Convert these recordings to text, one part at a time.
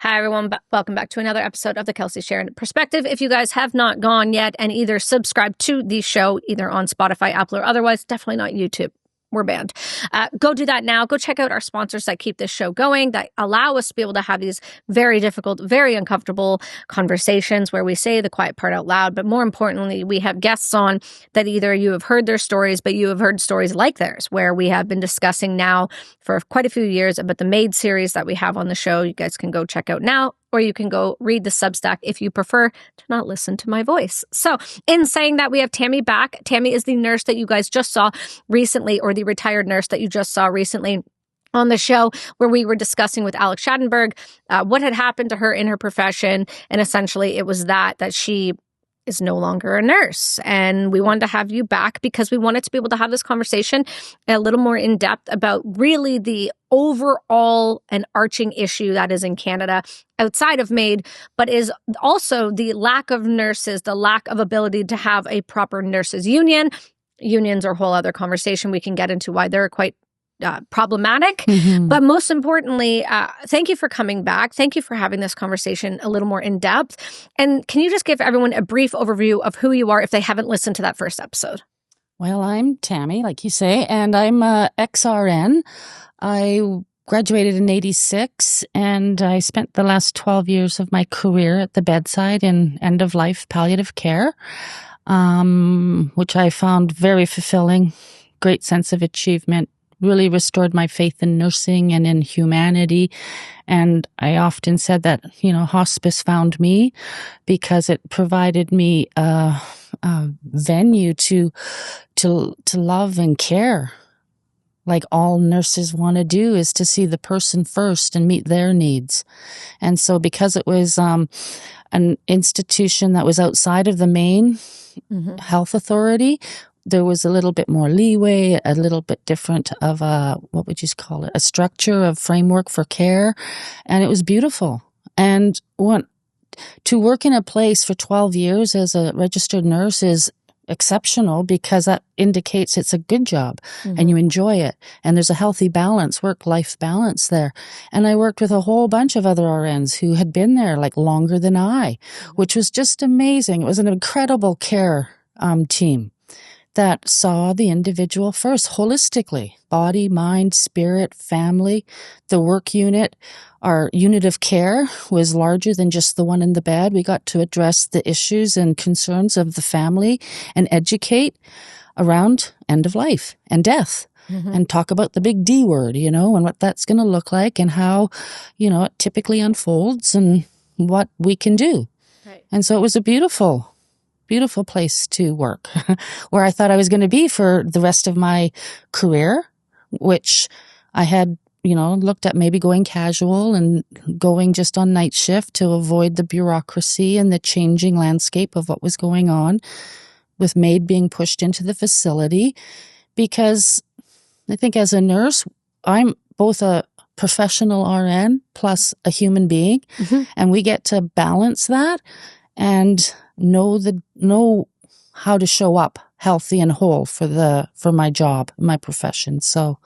Hi, everyone. Welcome back to another episode of the Kelsi Sheren Perspective. If you guys have not gone yet and either subscribed to the show, either on Spotify, Apple, or otherwise, definitely not YouTube. We're banned. Go do that now. Go check out our sponsors that keep this show going, that allow us to be able to have these very difficult, very uncomfortable conversations where we say the quiet part out loud. But more importantly, we have guests on that either you have heard their stories, but you have heard stories like theirs, where we have been discussing now for quite a few years about the MAID series that we have on the show. You guys can go check out now, or you can go read the Substack if you prefer to not listen to my voice. So in saying that, we have Tammy back. Tammy is the nurse that you guys just saw recently, or the retired nurse that you just saw recently on the show, where we were discussing with Alex Schadenberg what had happened to her in her profession. And essentially it was that she is no longer a nurse. And we wanted to have you back because we wanted to be able to have this conversation a little more in depth about really the overall and arching issue that is in Canada outside of MAID, but is also the lack of nurses, the lack of ability to have a proper nurses union. Unions are a whole other conversation. We can get into why they're quite problematic. Mm-hmm. But most importantly, thank you for coming back. Thank you for having this conversation a little more in depth. And can you just give everyone a brief overview of who you are if they haven't listened to that first episode? Well, I'm Tammy, like you say, and I'm ex-RN. I graduated in 86, and I spent the last 12 years of my career at the bedside in end-of-life palliative care, which I found very fulfilling, great sense of achievement, really restored my faith in nursing and in humanity. And I often said that, hospice found me because it provided me a venue to love and care. Like all nurses want to do is to see the person first and meet their needs. And so because it was an institution that was outside of the main health authority, there was a little bit more leeway, a little bit different of a structure of framework for care. And it was beautiful. And to work in a place for 12 years as a registered nurse is exceptional because that indicates it's a good job and you enjoy it. And there's a healthy balance, work-life balance there. And I worked with a whole bunch of other RNs who had been there longer than I, which was just amazing. It was an incredible care team that saw the individual first holistically, body, mind, spirit, family. The work unit, our unit of care, was larger than just the one in the bed. We got to address the issues and concerns of the family and educate around end of life and death and talk about the big D word, and what that's going to look like and how, it typically unfolds and what we can do. Right. And so it was a beautiful place to work, where I thought I was going to be for the rest of my career, which I had, looked at maybe going casual and going just on night shift to avoid the bureaucracy and the changing landscape of what was going on with MAID being pushed into the facility. Because I think as a nurse, I'm both a professional RN plus a human being, and we get to balance that and know how to show up healthy and whole for my job, my profession. So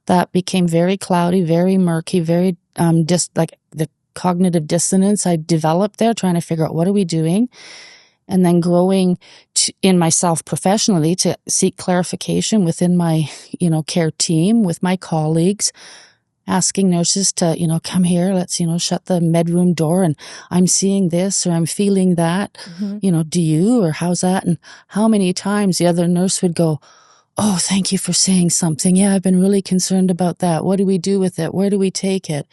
that became very cloudy, very murky, very the cognitive dissonance I developed there, trying to figure out what are we doing, and then growing in myself professionally to seek clarification within my care team with my colleagues. Asking nurses to, come here, let's, shut the med room door and I'm seeing this or I'm feeling that, do you, or how's that? And how many times the other nurse would go, oh, thank you for saying something. Yeah, I've been really concerned about that. What do we do with it? Where do we take it?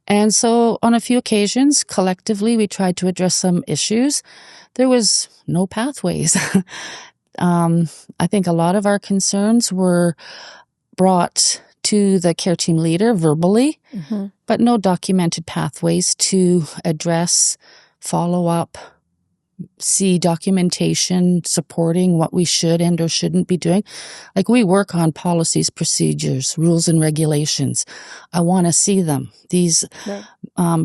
And so on a few occasions, collectively, we tried to address some issues. There was no pathways. I think a lot of our concerns were brought to the care team leader verbally, but no documented pathways to address, follow up, see documentation supporting what we should and or shouldn't be doing. We work on policies, procedures, rules and regulations. I want to see them. These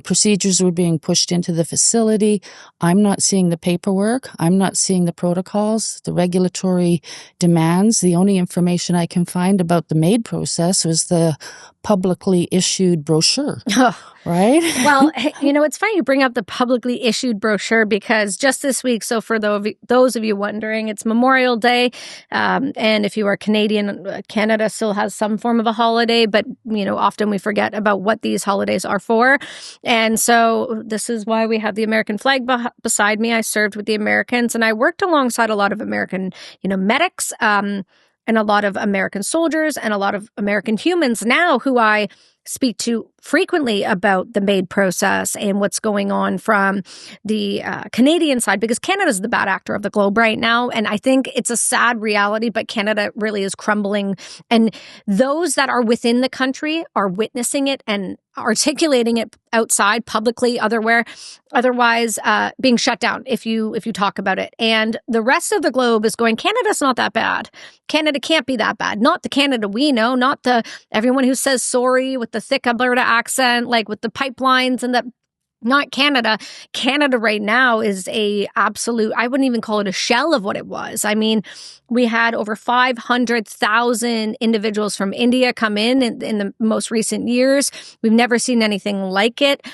procedures were being pushed into the facility. I'm not seeing the paperwork. I'm not seeing the protocols, the regulatory demands. The only information I can find about the MAID process was the publicly issued brochure, right? Well, it's funny you bring up the publicly issued brochure because just this week, so for those of you wondering, it's Memorial Day. And if you are Canadian, Canada still has some form of a holiday, but, often we forget about what these holidays are for. And so this is why we have the American flag beside me. I served with the Americans and I worked alongside a lot of American, medics, and a lot of American soldiers and a lot of American humans now who I speak to frequently about the MAID process and what's going on from the Canadian side, because Canada is the bad actor of the globe right now. And I think it's a sad reality, but Canada really is crumbling. And those that are within the country are witnessing it and articulating it outside publicly, otherwise being shut down if you talk about it. And the rest of the globe is going, Canada's not that bad. Canada can't be that bad. Not the Canada we know, not the everyone who says sorry with the thick Alberta accent, like with the pipelines and the not Canada. Canada right now is a absolute, I wouldn't even call it a shell of what it was. I mean, we had over 500,000 individuals from India come in the most recent years. We've never seen anything like it.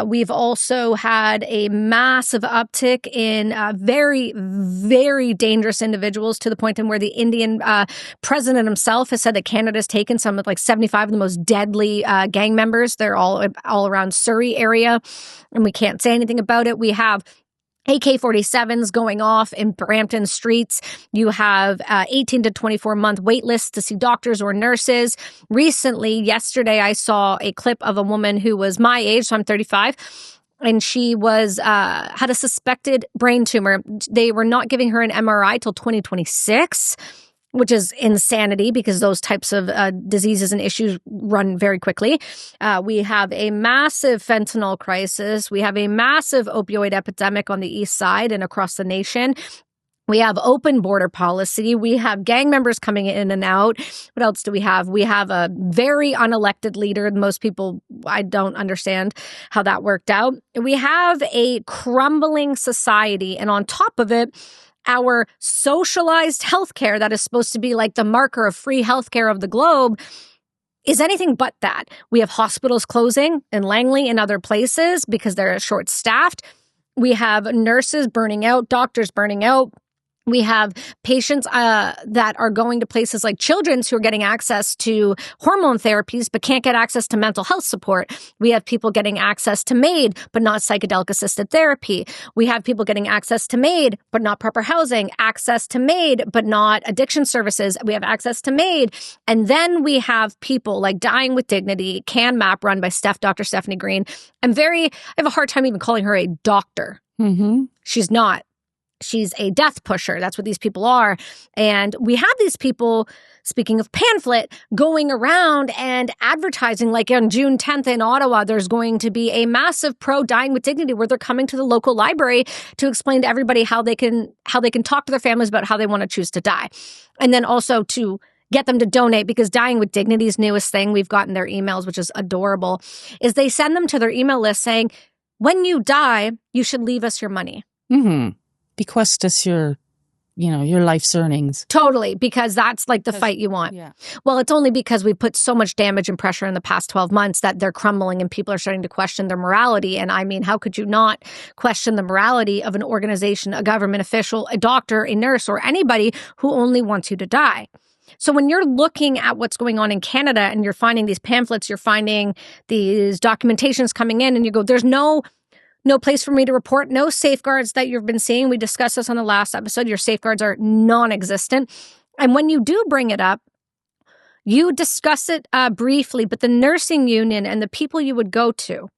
We've also had a massive uptick in very, very dangerous individuals to the point in where the Indian president himself has said that Canada's taken some of 75 of the most deadly gang members. They're all around Surrey area. And we can't say anything about it. We have AK-47s going off in Brampton streets. You have 18 to 24-month wait lists to see doctors or nurses. Recently, yesterday, I saw a clip of a woman who was my age, so I'm 35, and she was had a suspected brain tumor. They were not giving her an MRI till 2026. Which is insanity because those types of diseases and issues run very quickly. We have a massive fentanyl crisis. We have a massive opioid epidemic on the east side and across the nation. We have open border policy. We have gang members coming in and out. What else do we have? We have a very unelected leader. Most people, I don't understand how that worked out. We have a crumbling society. And on top of it, our socialized healthcare that is supposed to be like the marker of free healthcare of the globe is anything but that. We have hospitals closing in Langley and other places because they're short-staffed. We have nurses burning out, doctors burning out. We have patients that are going to places like Children's who are getting access to hormone therapies but can't get access to mental health support. We have people getting access to MAID but not psychedelic-assisted therapy. We have people getting access to MAID but not proper housing, access to MAID but not addiction services. We have access to MAID. And then we have people like Dying with Dignity, CanMap, run by Dr. Stephanie Green. I have a hard time even calling her a doctor. Mm-hmm. She's not. She's a death pusher. That's what these people are. And we have these people, speaking of pamphlet, going around and advertising, like on June 10th in Ottawa, there's going to be a massive pro-Dying with Dignity where they're coming to the local library to explain to everybody how they can talk to their families about how they want to choose to die. And then also to get them to donate, because Dying with Dignity's newest thing, we've gotten their emails, which is adorable, is they send them to their email list saying, when you die, you should leave us your money. Mm-hmm. Bequest us your life's earnings. Totally, because that's like the fight you want. Yeah. Well, it's only because we put so much damage and pressure in the past 12 months that they're crumbling and people are starting to question their morality. And I mean, how could you not question the morality of an organization, a government official, a doctor, a nurse, or anybody who only wants you to die? So when you're looking at what's going on in Canada and you're finding these pamphlets, you're finding these documentations coming in and you go, there's no place for me to report, no safeguards that you've been seeing. We discussed this on the last episode. Your safeguards are non-existent. And when you do bring it up, you discuss it briefly, but the nursing union and the people you would go to,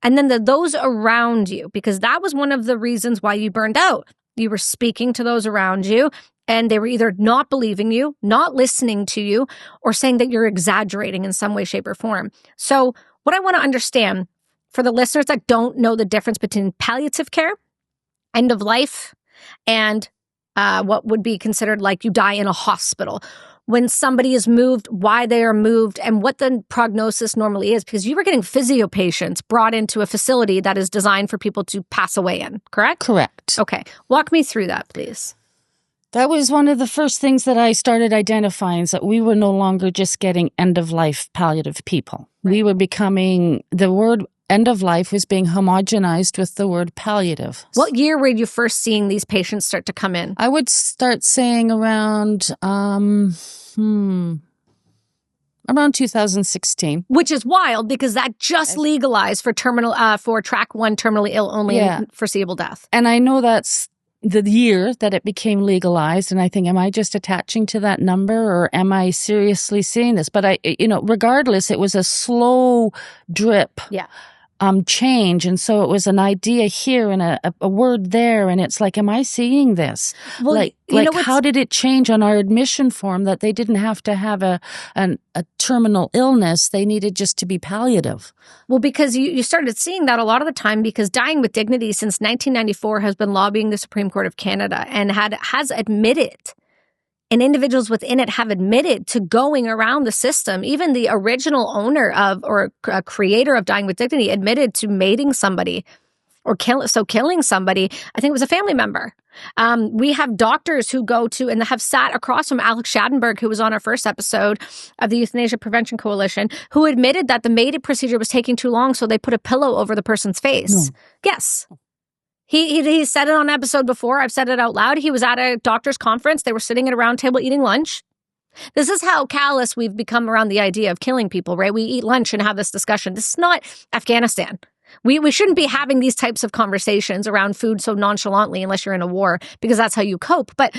and then those around you, because that was one of the reasons why you burned out. You were speaking to those around you, and they were either not believing you, not listening to you, or saying that you're exaggerating in some way, shape, or form. So what I want to understand for the listeners that don't know the difference between palliative care, end of life, and what would be considered like you die in a hospital. When somebody is moved, why they are moved, and what the prognosis normally is. Because you were getting physio patients brought into a facility that is designed for people to pass away in, correct? Correct. Okay. Walk me through that, please. That was one of the first things that I started identifying, is that we were no longer just getting end-of-life palliative people. Right. We were becoming, the word end-of-life was being homogenized with the word palliative. What year were you first seeing these patients start to come in? I would start saying around 2016. Which is wild because that just legalized for for track 1 terminally ill only and foreseeable death. And I know that's the year that it became legalized, and I think, am I just attaching to that number, or am I seriously seeing this? But regardless, it was a slow drip. Yeah. Change. And so it was an idea here and a word there. And it's like, am I seeing this? Well, how did it change on our admission form that they didn't have to have a terminal illness? They needed just to be palliative. Well, because you started seeing that a lot of the time, because Dying with Dignity since 1994 has been lobbying the Supreme Court of Canada and has admitted, and individuals within it have admitted to going around the system. Even the original owner or creator of Dying with Dignity admitted to mating somebody or killing somebody. I think it was a family member. We have doctors who go to and have sat across from Alex Schadenberg, who was on our first episode of the Euthanasia Prevention Coalition, who admitted that the MAID procedure was taking too long, so they put a pillow over the person's face. No. Yes. He said it on an episode before. I've said it out loud. He was at a doctor's conference. They were sitting at a round table eating lunch. This is how callous we've become around the idea of killing people, right? We eat lunch and have this discussion. This is not Afghanistan. We shouldn't be having these types of conversations around food so nonchalantly unless you're in a war, because that's how you cope. But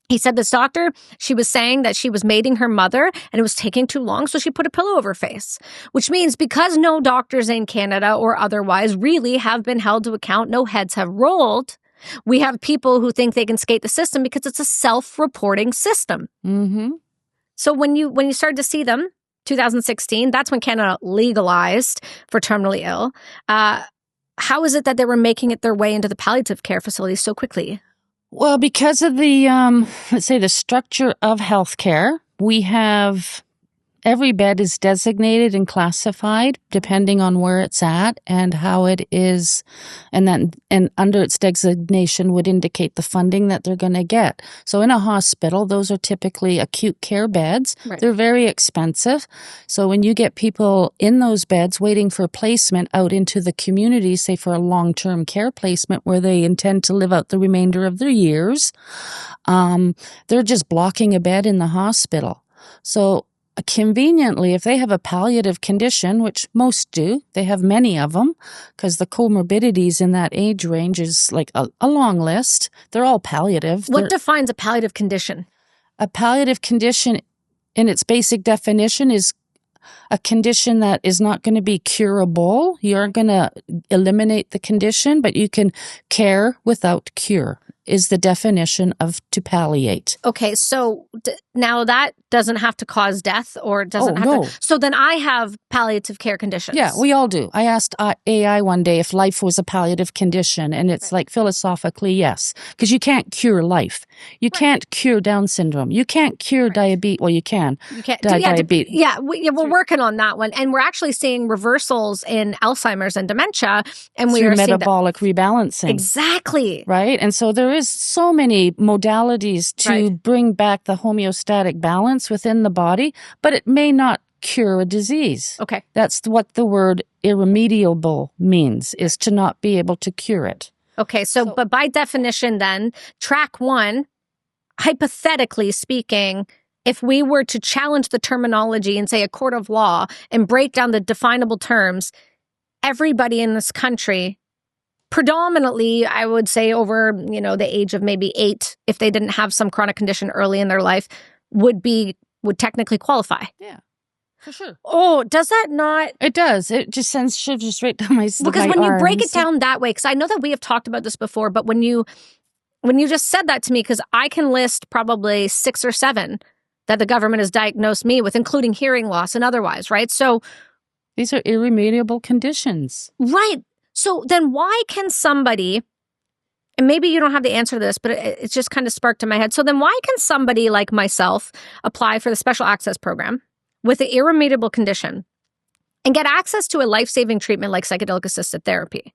he said this doctor, she was saying that she was mating her mother and it was taking too long, so she put a pillow over her face, which means because no doctors in Canada or otherwise really have been held to account, no heads have rolled, we have people who think they can skate the system because it's a self-reporting system. Mm-hmm. So when you started to see them, 2016, that's when Canada legalized for terminally ill. How is it that they were making it their way into the palliative care facilities so quickly? Well, because of the, let's say, the structure of healthcare, we have every bed is designated and classified depending on where it's at and how it is, and under its designation would indicate the funding that they're going to get. So in a hospital, those are typically acute care beds. Right. They're very expensive. So when you get people in those beds waiting for placement out into the community, say for a long-term care placement where they intend to live out the remainder of their years, they're just blocking a bed in the hospital. So conveniently, if they have a palliative condition, which most do, they have many of them, because the comorbidities in that age range is like a long list. They're all palliative. What defines a palliative condition? A palliative condition, in its basic definition, is a condition that is not going to be curable. You aren't going to eliminate the condition, but you can care without cure, is the definition of to palliate. Okay, so now that doesn't have to cause death, or it doesn't have to. So then I have palliative care conditions. Yeah, we all do. I asked AI one day if life was a palliative condition, and it's like philosophically, yes, because you can't cure life. You can't cure Down syndrome. You can't cure diabetes. Well, you can. You can't. Diabetes. Yeah, we're working on that one, and we're actually seeing reversals in Alzheimer's and dementia, and we are seeing metabolic rebalancing. Exactly. Right, and so there is so many modalities to bring back the homeostatic balance within the body, but it may not cure a disease. Okay. That's what the word irremediable means, is to not be able to cure it. Okay, but by definition then, track 1, hypothetically speaking, if we were to challenge the terminology in, say, a court of law and break down the definable terms, everybody in this country, predominantly, I would say over, the age of maybe 8, if they didn't have some chronic condition early in their life, would technically qualify. Yeah, for sure. Oh, does that not? It does. It just sends shivers right down my arms. Because when you break it down that way, because I know that we have talked about this before, but when you just said that to me, because I can list probably 6 or 7 that the government has diagnosed me with, including hearing loss and otherwise, right? So these are irremediable conditions. Right. So then why can somebody, and maybe you don't have the answer to this, but it's just kind of sparked in my head. So then why can somebody like myself apply for the Special Access Program with an irremediable condition and get access to a life-saving treatment like psychedelic-assisted therapy?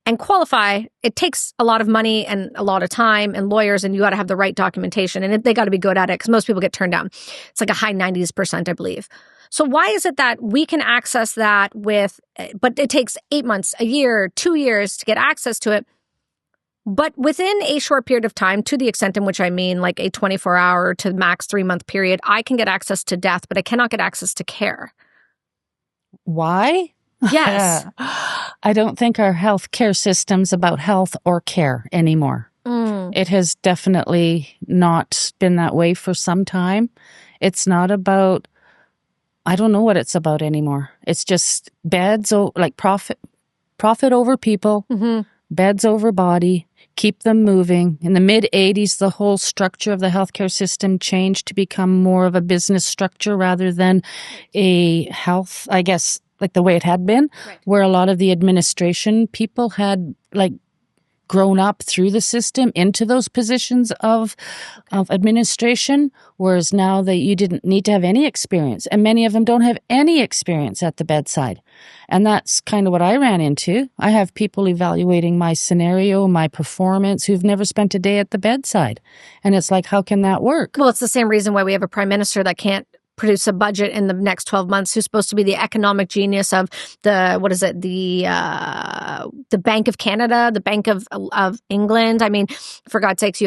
and qualify, it takes a lot of money and a lot of time and lawyers, and you got to have the right documentation, and they got to be good at it because most people get turned down. It's like a high 90%, I believe. So why is it that we can access that but it takes 8 months, a year, 2 years to get access to it? But within a short period of time, to the extent in which I mean like a 24-hour to max 3-month period, I can get access to death, but I cannot get access to care. Why? Yes. I don't think our healthcare system's about health or care anymore. It has definitely not been that way for some time. It's not about, I don't know what it's about anymore. It's just beds, like profit over people, beds over body, keep them moving. In the mid-'80s, the whole structure of the healthcare system changed to become more of a business structure rather than a health, I guess, like the way it had been, where a lot of the administration people had like grown up through the system into those positions of administration, whereas now that you didn't need to have any experience, and many of them don't have any experience at the bedside. And that's kind of what I ran into. I have people evaluating my scenario, my performance, who've never spent a day at the bedside. And it's like, how can that work? Well, it's the same reason why we have a prime minister that can't produce a budget in the next 12 months, who's supposed to be the economic genius of the Bank of Canada, the Bank of England. I mean, for God's sakes,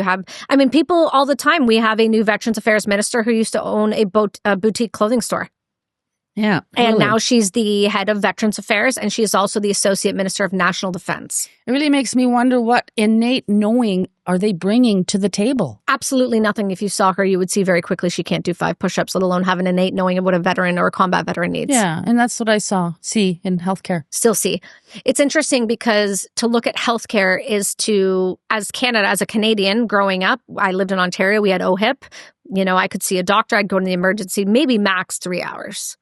people all the time. We have a new Veterans Affairs minister who used to own a boutique clothing store. Yeah. And really. now she's the head of Veterans Affairs, and she is also the Associate Minister of National Defense. It really makes me wonder what innate knowing are they bringing to the table? Absolutely nothing. If you saw her, you would see very quickly she can't do 5 push-ups, let alone have an innate knowing of what a veteran or a combat veteran needs. Yeah, and that's what I see in healthcare. Still see. It's interesting because to look at healthcare is to, as a Canadian growing up, I lived in Ontario, we had OHIP. I could see a doctor, I'd go to the emergency, maybe max 3 hours.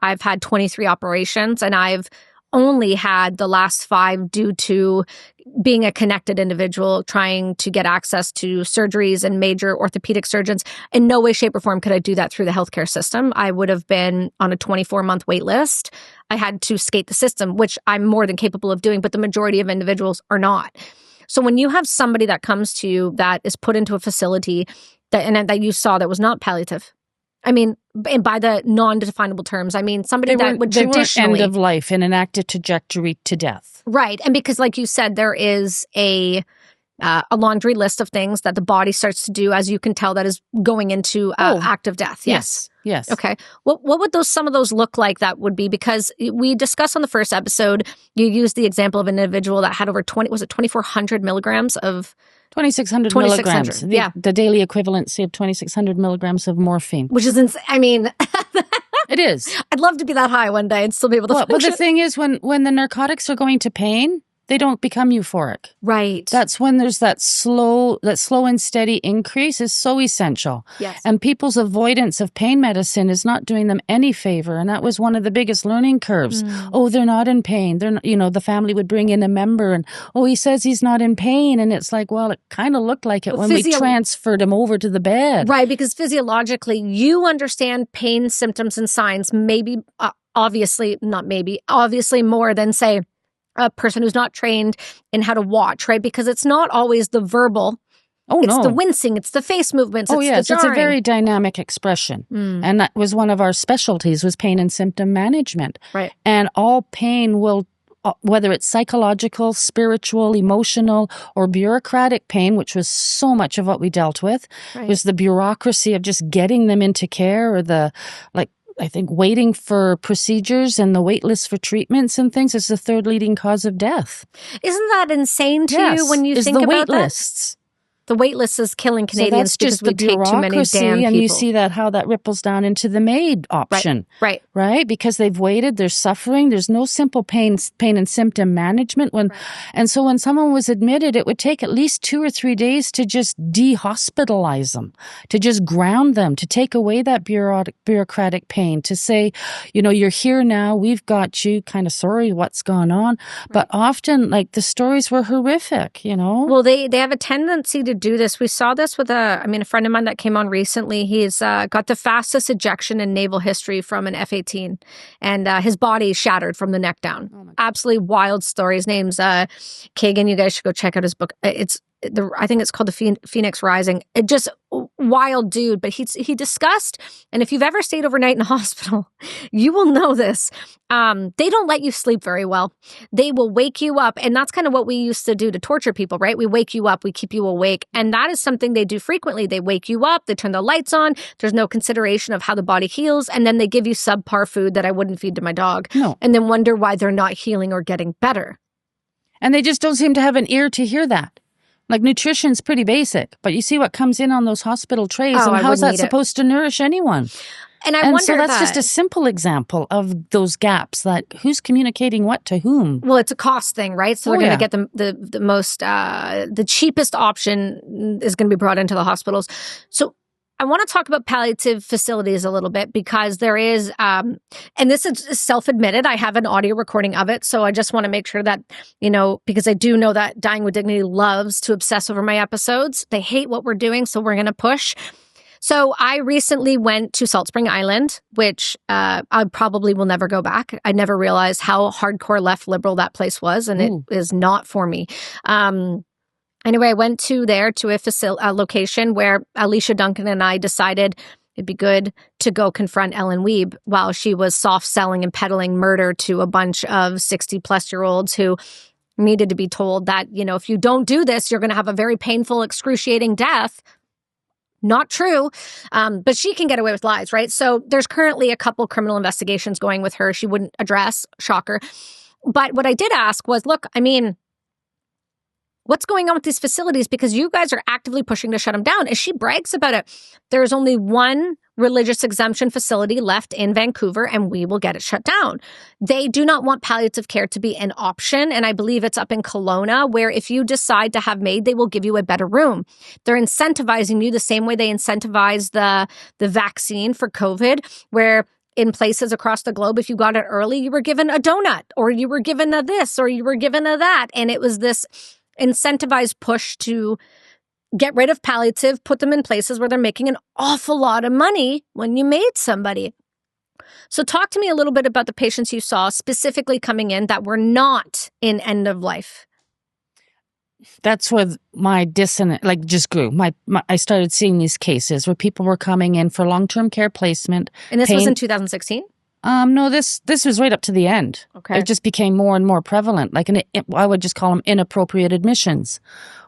I've had 23 operations, and I've only had the last 5 due to being a connected individual, trying to get access to surgeries and major orthopedic surgeons. In no way, shape, or form could I do that through the healthcare system. I would have been on a 24-month wait list. I had to skate the system, which I'm more than capable of doing, but the majority of individuals are not. So when you have somebody that comes to you that is put into a facility that you saw that was not palliative, I mean, and by the non-definable terms, I mean somebody that would traditionally... end of life in an active trajectory to death. Right. And because like you said, there is a laundry list of things that the body starts to do, as you can tell, that is going into active death. Yes. Okay. What would some of those look like that would be? Because we discussed on the first episode, you used the example of an individual that had over 2,400 milligrams of... 2,600 milligrams. The daily equivalency of 2,600 milligrams of morphine. Which is insane. I mean... It is. I'd love to be that high one day and still be able to function. But the thing is, when the narcotics are going to pain, they don't become euphoric. Right. That's when there's that slow and steady increase is so essential. Yes. And people's avoidance of pain medicine is not doing them any favor. And that was one of the biggest learning curves. Oh, they're not in pain. They're not, the family would bring in a member and, he says he's not in pain. And it's like, well, it kind of looked like it when we transferred him over to the bed. Right. Because physiologically, you understand pain symptoms and signs, obviously more than, say, a person who's not trained in how to watch, right? Because it's not always the verbal. It's the wincing, it's the face movements, it's the jarring. It's a very dynamic expression. And that was one of our specialties, was pain and symptom management. Right. And all pain will, whether it's psychological, spiritual, emotional, or bureaucratic pain, which was so much of what we dealt with, was the bureaucracy of just getting them into care, or I think waiting for procedures and the wait list for treatments and things is the 3rd leading cause of death. Isn't that insane to you when you think about that? The wait lists. The wait list is killing Canadians because we take too many damn people. And you see how that ripples down into the MAID option. Right. Because they've waited, there's suffering, there's no simple pain and symptom management. And so when someone was admitted, it would take at least 2 or 3 days to just de-hospitalize them, to just ground them, to take away that bureaucratic pain, to say, you're here now, we've got you, kind of sorry what's gone on. But often, the stories were horrific, Well, they have a tendency to do this. We saw this with a friend of mine that came on recently. He's got the fastest ejection in naval history from an F-18, and his body shattered from the neck down. Oh, absolutely wild story. His name's Kagan. You guys should go check out his book. I think it's called The Phoenix Rising. It just wild dude, but he discussed, and if you've ever stayed overnight in a hospital, you will know this. They don't let you sleep very well. They will wake you up, and that's kind of what we used to do to torture people, right? We wake you up, we keep you awake, and that is something they do frequently. They wake you up, they turn the lights on, there's no consideration of how the body heals, and then they give you subpar food that I wouldn't feed to my dog, and then wonder why they're not healing or getting better. And they just don't seem to have an ear to hear that. Like, nutrition's pretty basic, but you see what comes in on those hospital trays, and how is that supposed to nourish anyone? And I wonder so that's just a simple example of those gaps, like who's communicating what to whom. Well, it's a cost thing, right? So they're going to get the most, the cheapest option is going to be brought into the hospitals. So I want to talk about palliative facilities a little bit, because there is, and this is self-admitted, I have an audio recording of it. So I just want to make sure that, because I do know that Dying with Dignity loves to obsess over my episodes. They hate what we're doing, so we're going to push. So I recently went to Salt Spring Island, which I probably will never go back. I never realized how hardcore left liberal that place was, and it is not for me. Anyway, I went to a location where Alicia Duncan and I decided it'd be good to go confront Ellen Wiebe while she was soft selling and peddling murder to a bunch of 60-plus-year-olds who needed to be told that, if you don't do this, you're going to have a very painful, excruciating death. Not true, but she can get away with lies, right? So there's currently a couple criminal investigations going with her. She wouldn't address, shocker. But what I did ask was, look, what's going on with these facilities? Because you guys are actively pushing to shut them down. And she brags about it. There's only one religious exemption facility left in Vancouver, and we will get it shut down. They do not want palliative care to be an option. And I believe it's up in Kelowna, where if you decide to have MAID, they will give you a better room. They're incentivizing you the same way they incentivize the vaccine for COVID, where in places across the globe, if you got it early, you were given a donut, or you were given a this, or you were given a that. And it was this incentivized push to get rid of palliative, put them in places where they're making an awful lot of money when you MAID somebody. So talk to me a little bit about the patients you saw specifically coming in that were not in end of life. That's where my dissonance just grew. I started seeing these cases where people were coming in for long-term care placement. And this was in 2016? No, this was right up to the end. Okay. It just became more and more prevalent. I would just call them inappropriate admissions.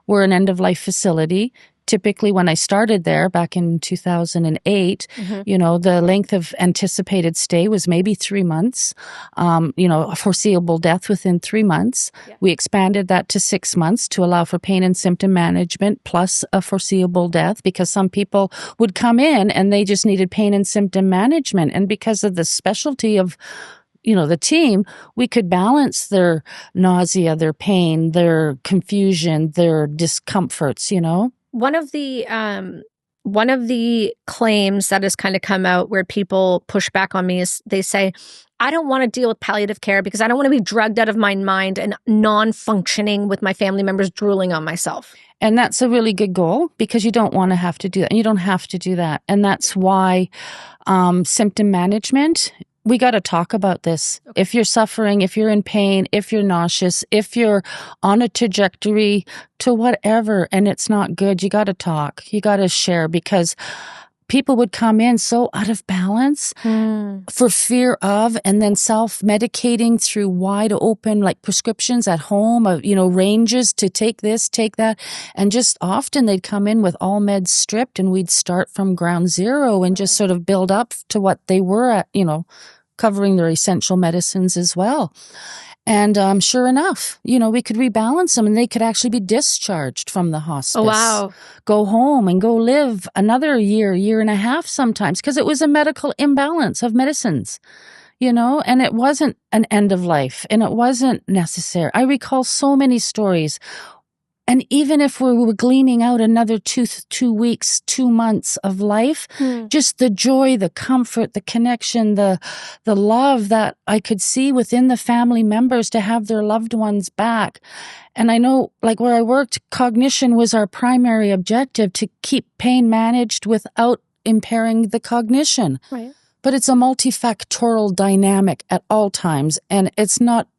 We're an end-of-life facility. Typically, when I started there back in 2008, the length of anticipated stay was maybe 3 months, a foreseeable death within 3 months. Yeah. We expanded that to 6 months to allow for pain and symptom management plus a foreseeable death, because some people would come in and they just needed pain and symptom management. And because of the specialty of the team, we could balance their nausea, their pain, their confusion, their discomforts, One of the claims that has kind of come out where people push back on me is they say, I don't want to deal with palliative care because I don't want to be drugged out of my mind and non-functioning with my family members drooling on myself. And that's a really good goal, because you don't want to have to do that. And you don't have to do that. And that's why symptom management, we got to talk about this. Okay. If you're suffering, if you're in pain, if you're nauseous, if you're on a trajectory to whatever and it's not good, you got to talk. You got to share, because people would come in so out of balance for fear of, and then self-medicating through wide open prescriptions at home, ranges to take this, take that. And just often they'd come in with all meds stripped, and we'd start from ground zero and just sort of build up to what they were at, covering their essential medicines as well. And sure enough, we could rebalance them, and they could actually be discharged from the hospice. Oh, wow. Go home and go live another year and a half sometimes, because it was a medical imbalance of medicines, and it wasn't an end of life, and it wasn't necessary. I recall so many stories. And even if we were gleaning out another 2 weeks, 2 months of life, just the joy, the comfort, the connection, the love that I could see within the family members to have their loved ones back. And I know, like where I worked, cognition was our primary objective, to keep pain managed without impairing the cognition. Right. But it's a multifactorial dynamic at all times. And it's not,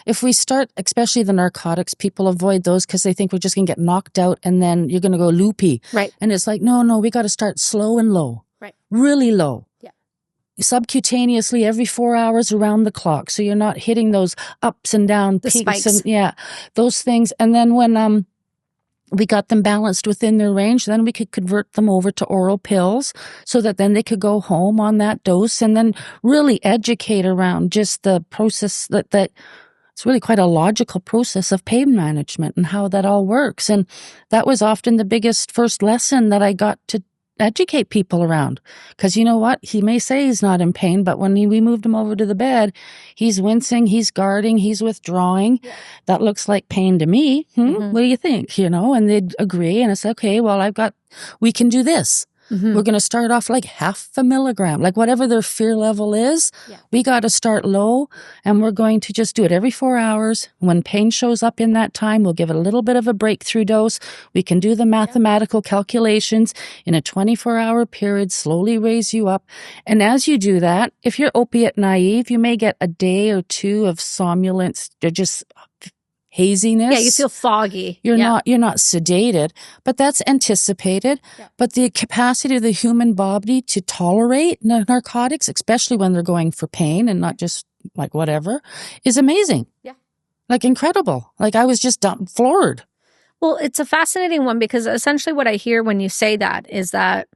if we start, especially the narcotics, people avoid those because they think we're just going to get knocked out and then you're going to go loopy. Right. And it's like, no, we got to start slow and low. Right. Really low. Yeah. Subcutaneously every 4 hours around the clock. So you're not hitting those ups and down The peaks. spikes. And those things. And then when, we got them balanced within their range, then we could convert them over to oral pills so that then they could go home on that dose, and then really educate around just the process that it's really quite a logical process of pain management and how that all works. And that was often the biggest first lesson that I got to educate people around. Because you know what? He may say he's not in pain, but when we moved him over to the bed, he's wincing, he's guarding, he's withdrawing. Yeah. That looks like pain to me. What do you think? And they'd agree. And it's okay, well, we can do this. We're going to start off like 0.5 milligram, like whatever their fear level is. Yeah. We got to start low, and we're going to just do it every 4 hours. When pain shows up in that time, we'll give it a little bit of a breakthrough dose. We can do the mathematical calculations in a 24-hour period, slowly raise you up. And as you do that, if you're opiate naive, you may get a day or two of somnolence, or just haziness. Yeah, you feel foggy. You're not sedated, but that's anticipated. Yeah. But the capacity of the human body to tolerate narcotics, especially when they're going for pain and not just like whatever, is amazing. Yeah. Like incredible. Like I was just floored. Well, it's a fascinating one because essentially what I hear when you say that is that,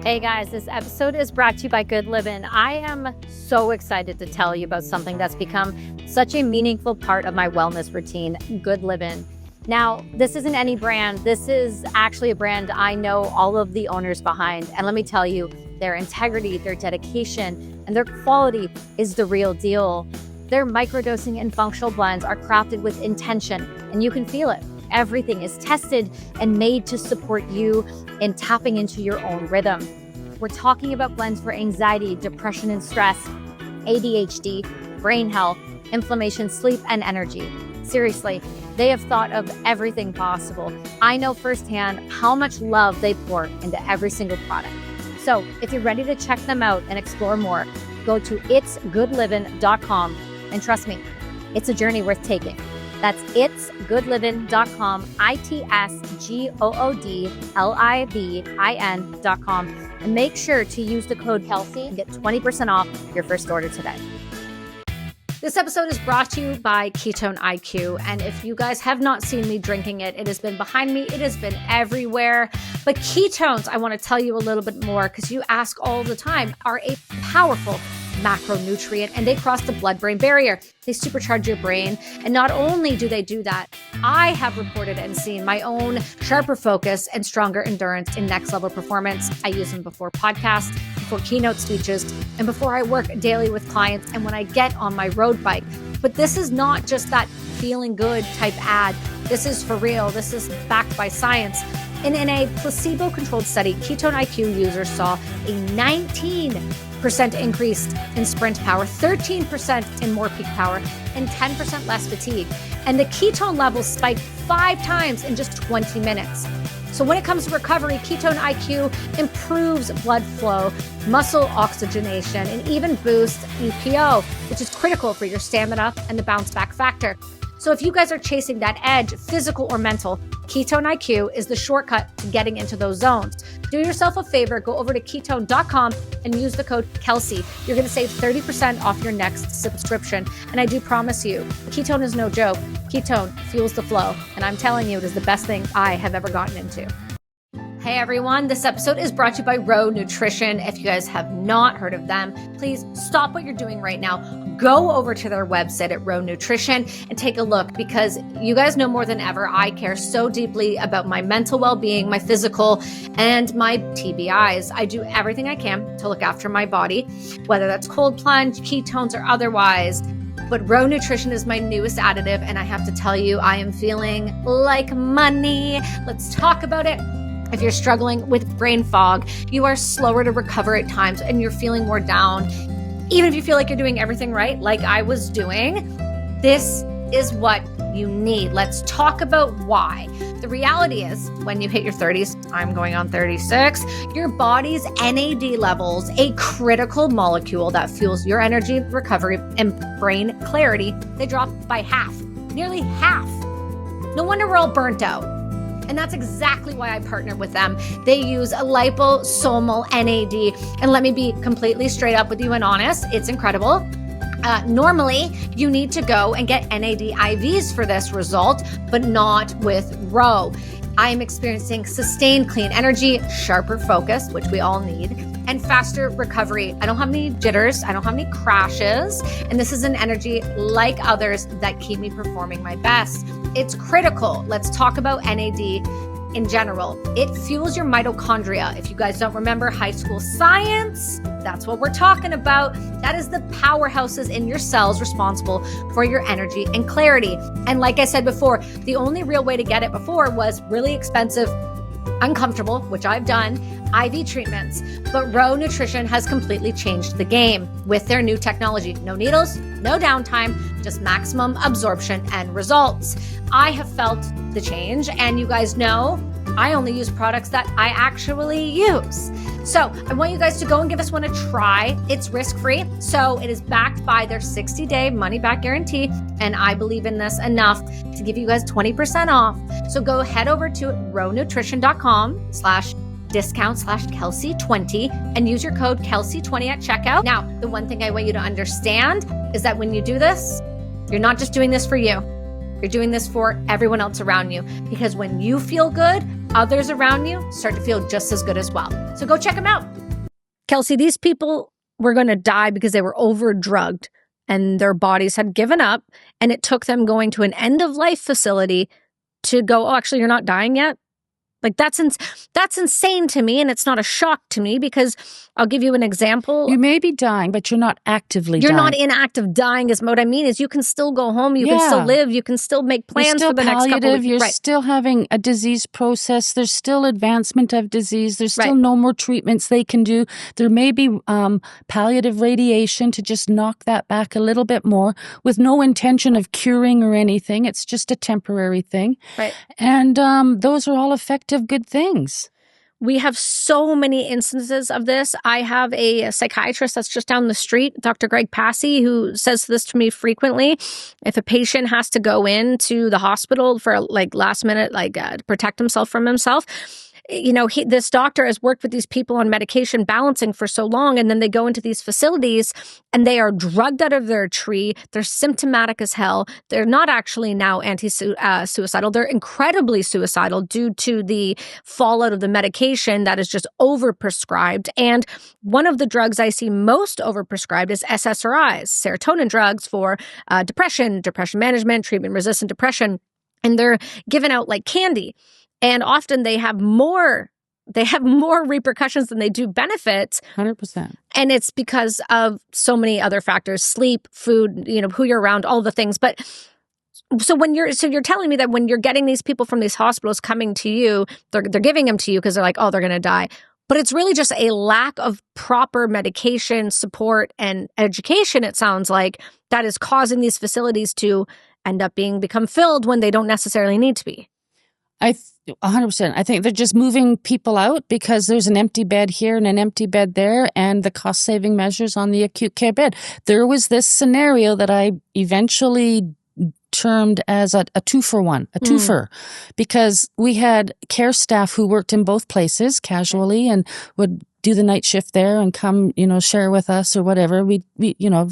hey guys, this episode is brought to you by Good Livin'. I am so excited to tell you about something that's become such a meaningful part of my wellness routine, Good Livin'. Now, this isn't any brand. This is actually a brand I know all of the owners behind. And let me tell you, their integrity, their dedication, and their quality is the real deal. Their microdosing and functional blends are crafted with intention, and you can feel it. Everything is tested and made to support you in tapping into your own rhythm. We're talking about blends for anxiety, depression and stress, ADHD, brain health, inflammation, sleep, and energy. Seriously, they have thought of everything possible. I know firsthand how much love they pour into every single product. So if you're ready to check them out and explore more, go to itsgoodlivin.com, and trust me, it's a journey worth taking. That's itsgoodlivin.com, itsgoodlivin.com. And make sure to use the code Kelsi and get 20% off your first order today. This episode is brought to you by Ketone IQ. And if you guys have not seen me drinking it, it has been behind me. It has been everywhere. But ketones, I want to tell you a little bit more because you ask all the time, are a powerful macronutrient, and they cross the blood-brain barrier. They supercharge your brain. And not only do they do that, I have reported and seen my own sharper focus and stronger endurance in next level performance. I use them before podcasts, before keynote speeches, and before I work daily with clients and when I get on my road bike. But this is not just that feeling good type ad. This is for real. This is backed by science. And in a placebo-controlled study, Ketone IQ users saw a 19% increase in sprint power, 13% in more peak power, and 10% less fatigue. And the ketone levels spiked 5 times in just 20 minutes. So when it comes to recovery, Ketone IQ improves blood flow, muscle oxygenation, and even boosts EPO, which is critical for your stamina and the bounce back factor. So if you guys are chasing that edge, physical or mental, Ketone IQ is the shortcut to getting into those zones. Do yourself a favor, go over to ketone.com and use the code Kelsi. You're going to save 30% off your next subscription. And I do promise you, ketone is no joke. Ketone fuels the flow. And I'm telling you, it is the best thing I have ever gotten into. Hey everyone, this episode is brought to you by Row Nutrition. If you guys have not heard of them, please stop what you're doing right now. Go over to their website at Row Nutrition and take a look, because you guys know more than ever, I care so deeply about my mental well-being, my physical, and my TBIs. I do everything I can to look after my body, whether that's cold plunge, ketones, or otherwise. But Row Nutrition is my newest additive, and I have to tell you, I am feeling like money. Let's talk about it. If you're struggling with brain fog, you are slower to recover at times, and you're feeling more down, even if you feel like you're doing everything right, like I was doing, this is what you need. Let's talk about why. The reality is, when you hit your 30s, I'm going on 36, your body's NAD levels, a critical molecule that fuels your energy, recovery, and brain clarity, they drop by half, nearly half. No wonder we're all burnt out. And that's exactly why I partnered with them. They use a liposomal NAD. And let me be completely straight up with you and honest, it's incredible. Normally, you need to go and get NAD IVs for this result, but not with Row. I am experiencing sustained clean energy, sharper focus, which we all need, and faster recovery. I don't have any jitters. I don't have any crashes. And this is an energy like others that keep me performing my best. It's critical. Let's talk about NAD in general. It fuels your mitochondria. If you guys don't remember high school science, that's what we're talking about. That is the powerhouses in your cells responsible for your energy and clarity. And like I said before, the only real way to get it before was really expensive, uncomfortable, which I've done, IV treatments. But Row Nutrition has completely changed the game with their new technology. No needles, no downtime, just maximum absorption and results. I have felt the change, and you guys know I only use products that I actually use. So I want you guys to go and give this one a try. It's risk-free. So it is backed by their 60-day money-back guarantee. And I believe in this enough to give you guys 20% off. So go head over to rownutrition.com/discount/Kelsi20 and use your code Kelsi20 at checkout. Now, the one thing I want you to understand is that when you do this, you're not just doing this for you. You're doing this for everyone else around you, because when you feel good, others around you start to feel just as good as well. So go check them out. Kelsi, these people were going to die because they were over-drugged and their bodies had given up, and it took them going to an end-of-life facility to go, oh, actually, you're not dying yet? Like, that's insane to me, and it's not a shock to me, because I'll give you an example. You may be dying, but you're not actively dying. You're not in active dying, is what I mean, is you can still go home, you can still live, you can still make plans for the next couple of weeks. You're still having a disease process. There's still advancement of disease. There's still no more treatments they can do. There may be palliative radiation to just knock that back a little bit more, with no intention of curing or anything. It's just a temporary thing. Right. And those are all effective good things. We have so many instances of this. I have a psychiatrist that's just down the street, Dr. Greg Passy, who says this to me frequently. If a patient has to go into the hospital for like last minute, to protect himself from himself, you know, this doctor has worked with these people on medication balancing for so long, and then they go into these facilities and they are drugged out of their tree. They're symptomatic as hell. They're not actually now suicidal. They're incredibly suicidal due to the fallout of the medication that is just overprescribed. And one of the drugs I see most overprescribed is SSRIs, serotonin drugs for depression management, treatment-resistant depression. And they're given out like candy. And often they have more repercussions than they do benefits. 100%. And it's because of so many other factors: sleep, food, you know, who you're around, all the things. But so you're telling me that when you're getting these people from these hospitals coming to you, they're giving them to you because they're like, oh, they're going to die. But it's really just a lack of proper medication, support, and education, it sounds like, that is causing these facilities to end up become filled when they don't necessarily need to be. 100%. I think they're just moving people out because there's an empty bed here and an empty bed there, and the cost-saving measures on the acute care bed. There was this scenario that I eventually termed as a two-for-one, a twofer, because we had care staff who worked in both places casually and would do the night shift there and come, you know, share with us or whatever. We you know,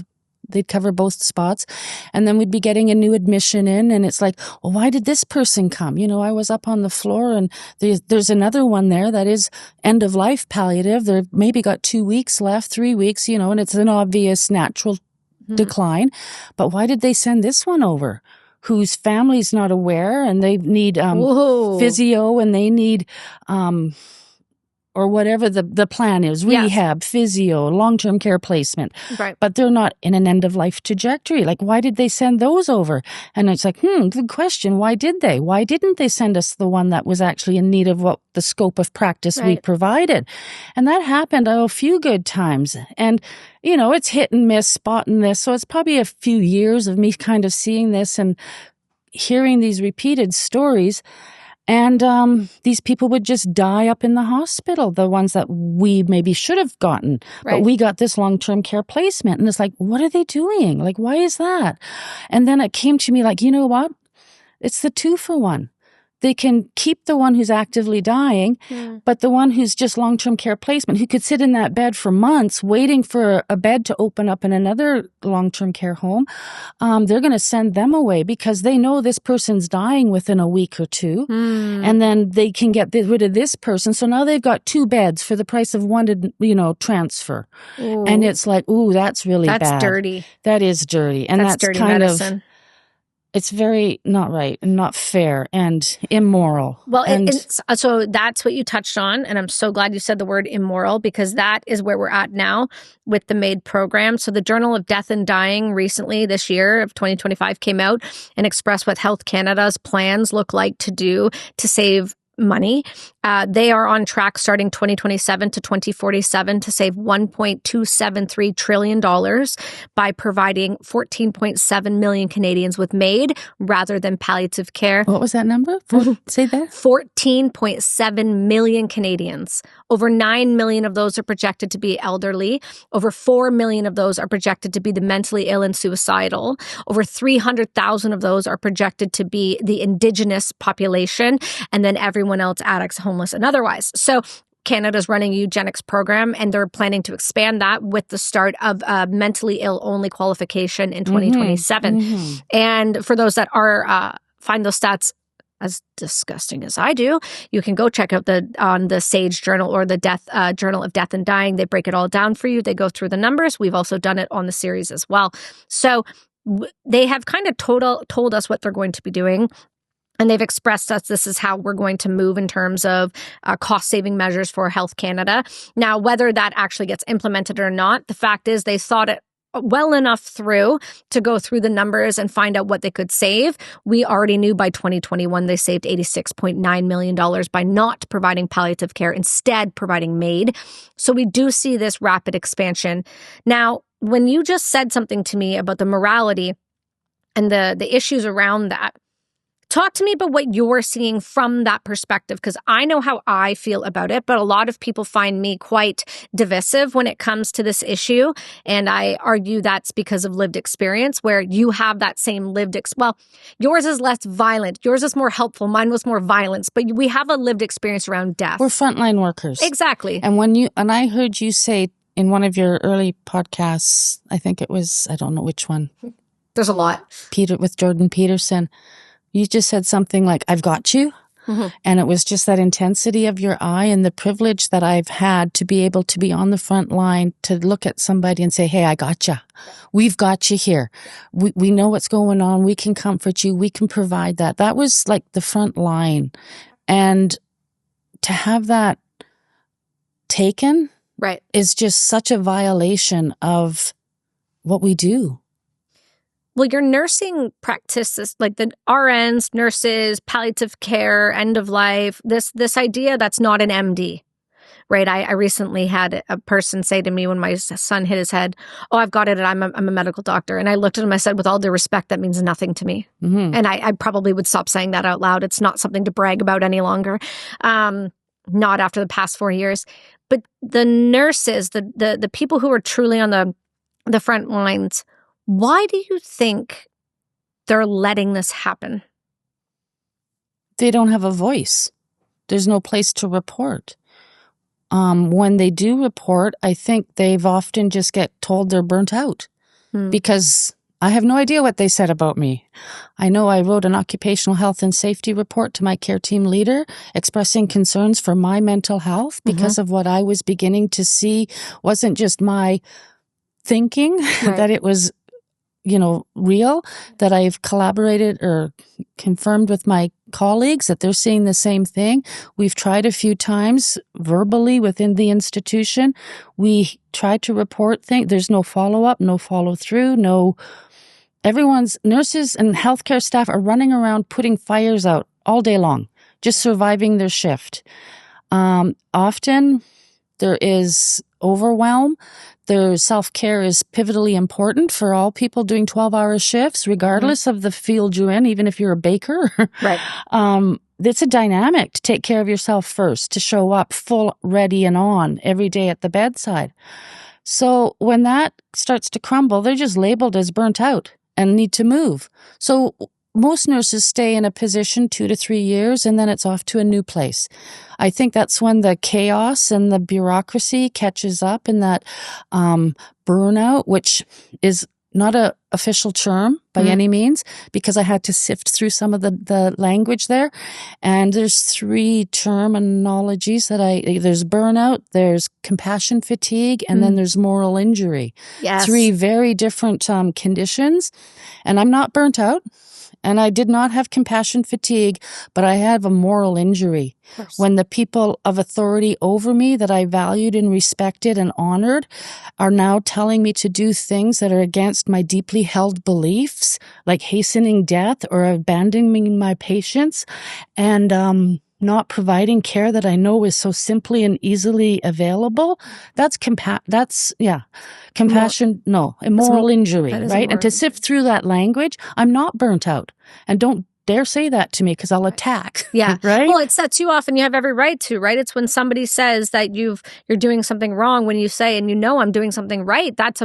they'd cover both spots. And then we'd be getting a new admission in, and it's like, well, why did this person come? You know, I was up on the floor, and there's another one there that is end of life palliative. They've maybe got 2 weeks left, 3 weeks, you know, and it's an obvious natural decline. But why did they send this one over, whose family's not aware, and they need physio, and they need or whatever the plan is, rehab, physio, long-term care placement. Right. But they're not in an end-of-life trajectory. Like, why did they send those over? And it's like, good question. Why did they? Why didn't they send us the one that was actually in need of what the scope of practice we provided? And that happened a few good times. And, it's hit and miss spotting this. So it's probably a few years of me kind of seeing this and hearing these repeated stories. And these people would just die up in the hospital, the ones that we maybe should have gotten. Right. But we got this long-term care placement. And it's like, what are they doing? Like, why is that? And then it came to me like, you know what? It's the 2-for-1. They can keep the one who's actively dying, but the one who's just long-term care placement, who could sit in that bed for months waiting for a bed to open up in another long-term care home, they're going to send them away because they know this person's dying within a week or two, and then they can get rid of this person. So now they've got 2 beds for the price of one to, transfer. Ooh. And it's like, ooh, that's really bad. That's dirty. That is dirty. And that's dirty kind medicine. It's very not right and not fair and immoral. Well, so that's what you touched on. And I'm so glad you said the word immoral, because that is where we're at now with the MAID program. So the Journal of Death and Dying recently this year of 2025 came out and expressed what Health Canada's plans look like to do to save money. They are on track starting 2027 to 2047 to save $1.273 trillion by providing 14.7 million Canadians with MAID rather than palliative care. What was that number? Say that. 14.7 million Canadians. Over 9 million of those are projected to be elderly. Over 4 million of those are projected to be the mentally ill and suicidal. Over 300,000 of those are projected to be the Indigenous population, and then everyone else, addicts, homeless, and otherwise. So Canada's running a eugenics program, and they're planning to expand that with the start of a mentally ill only qualification in 2027. And for those that are find those stats as disgusting as I do, you can go check out on the SAGE journal or the Journal of Death and Dying. They break it all down for you. They go through the numbers. We've also done it on the series as well. So they have kind of told us what they're going to be doing. And they've expressed us this is how we're going to move in terms of cost-saving measures for Health Canada. Now, whether that actually gets implemented or not, the fact is they thought it well enough through to go through the numbers and find out what they could save. We already knew by 2021 they saved $86.9 million by not providing palliative care, instead providing MAID. So we do see this rapid expansion. Now, when you just said something to me about the morality and the issues around that, talk to me about what you're seeing from that perspective, because I know how I feel about it, but a lot of people find me quite divisive when it comes to this issue. And I argue that's because of lived experience, where you have that same well, yours is less violent. Yours is more helpful. Mine was more violence, but we have a lived experience around death. We're frontline workers. Exactly. And I heard you say in one of your early podcasts, I think it was, I don't know which one. There's a lot. With Jordan Peterson. You just said something like, I've got you. And it was just that intensity of your eye and the privilege that I've had to be able to be on the front line, to look at somebody and say, hey, I got you. We've got you here. We know what's going on. We can comfort you. We can provide that. That was like the front line. And to have that taken is just such a violation of what we do. Well, your nursing practices, like the RNs, nurses, palliative care, end of life, this idea that's not an MD, right? I recently had a person say to me when my son hit his head, oh, I've got it, and I'm a medical doctor. And I looked at him, I said, with all due respect, that means nothing to me. And I probably would stop saying that out loud. It's not something to brag about any longer, not after the past 4 years. But the nurses, the people who are truly on the front lines, why do you think they're letting this happen? They don't have a voice. There's no place to report. When they do report, I think they've often just get told they're burnt out because I have no idea what they said about me. I know I wrote an occupational health and safety report to my care team leader expressing concerns for my mental health because of what I was beginning to see wasn't just my thinking, that it was real, that I've collaborated or confirmed with my colleagues that they're seeing the same thing. We've tried a few times verbally within the institution. We try to report things. There's no follow-up, no follow-through, everyone's nurses and healthcare staff are running around putting fires out all day long, just surviving their shift. Often there is overwhelm. Their self-care is pivotally important for all people doing 12-hour shifts, regardless of the field you're in, even if you're a baker. Right. It's a dynamic to take care of yourself first, to show up full, ready, and on every day at the bedside. So when that starts to crumble, they're just labeled as burnt out and need to move. So most nurses stay in a position 2 to 3 years, and then it's off to a new place. I think that's when the chaos and the bureaucracy catches up, and that burnout, which is not a official term by any means, because I had to sift through some of the language there. And there's 3 terminologies there's burnout, there's compassion fatigue, and then there's moral injury. Yes. 3 very different conditions. And I'm not burnt out. And I did not have compassion fatigue, but I have a moral injury. When the people of authority over me that I valued and respected and honored are now telling me to do things that are against my deeply held beliefs, like hastening death or abandoning my patients, and not providing care that I know is so simply and easily available, that's compassion, immoral injury, right? And to sift through that language, I'm not burnt out. And don't dare say that to me, because I'll attack. Yeah. Right? Well, it sets you off, and you have every right to, right? It's when somebody says that you're doing something wrong, when you say, and I'm doing something right. That's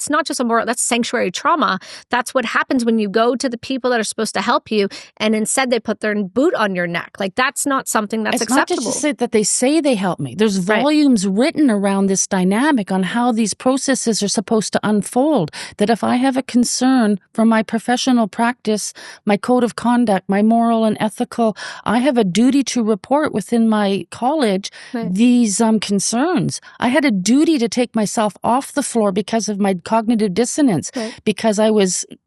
not just that's sanctuary trauma. That's what happens when you go to the people that are supposed to help you, and instead they put their boot on your neck. Like, that's not something that's acceptable. It's not just that they say they help me. There's volumes written around this dynamic on how these processes are supposed to unfold. That if I have a concern for my professional practice, my code of conduct, my moral and ethical, I have a duty to report within my college these concerns. I had a duty to take myself off the floor because of my cognitive dissonance, because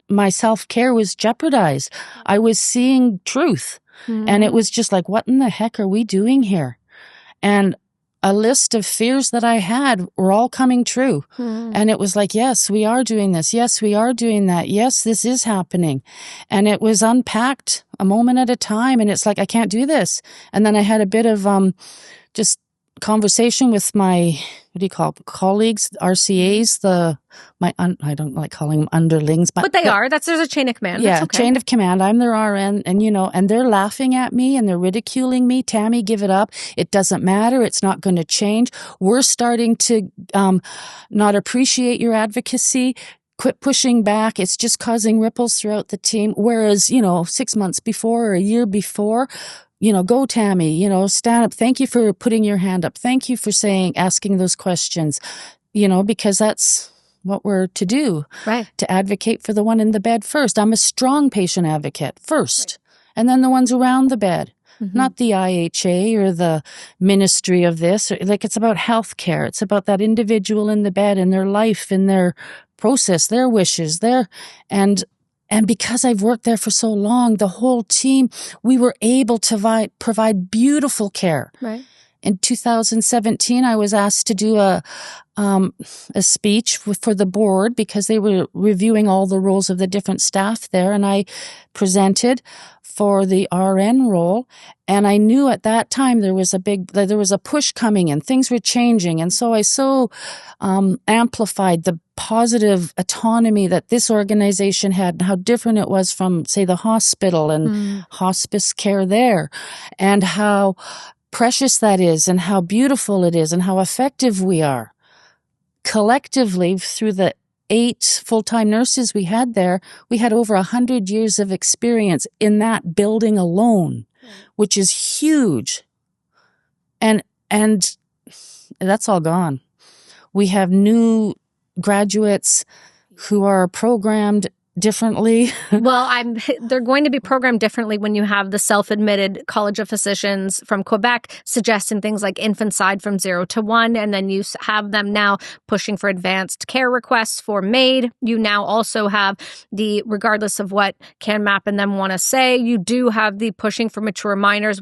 my self-care was jeopardized. I was seeing truth. And it was just like, what in the heck are we doing here? And a list of fears that I had were all coming true. And it was like, yes, we are doing this. Yes, we are doing that. Yes, this is happening. And it was unpacked a moment at a time. And it's like, I can't do this. And then I had a bit of just conversation with my, colleagues, RCAs, I don't like calling them underlings. But they are. There's a chain of command. Yeah, That's okay. Chain of command. I'm their RN, and and they're laughing at me and they're ridiculing me. Tammy, give it up. It doesn't matter. It's not going to change. We're starting to not appreciate your advocacy. Quit pushing back. It's just causing ripples throughout the team. Whereas, 6 months before or a year before, go Tammy, stand up. Thank you for putting your hand up. Thank you for asking those questions, because that's what we're to do, right? To advocate for the one in the bed first. I'm a strong patient advocate first, and then the ones around the bed, not the IHA or the ministry of this. Like, it's about healthcare. It's about that individual in the bed and their life and their process, their wishes, and because I've worked there for so long, the whole team, we were able to provide beautiful care. Right. In 2017, I was asked to do a speech for the board because they were reviewing all the roles of the different staff there, and I presented for the RN role. And I knew at that time there was a push coming in, things were changing, and so I amplified the positive autonomy that this organization had and how different it was from, say, the hospital and hospice care there, and how precious that is and how beautiful it is and how effective we are. Collectively, through the 8 full-time nurses we had there, we had over 100 years of experience in that building alone, which is huge. And that's all gone. We have new graduates who are programmed differently? Well, they're going to be programmed differently when you have the self-admitted College of Physicians from Quebec suggesting things like infanticide from 0 to 1, and then you have them now pushing for advanced care requests for MAID. You now also have regardless of what CanMap and them want to say, you do have the pushing for mature minors.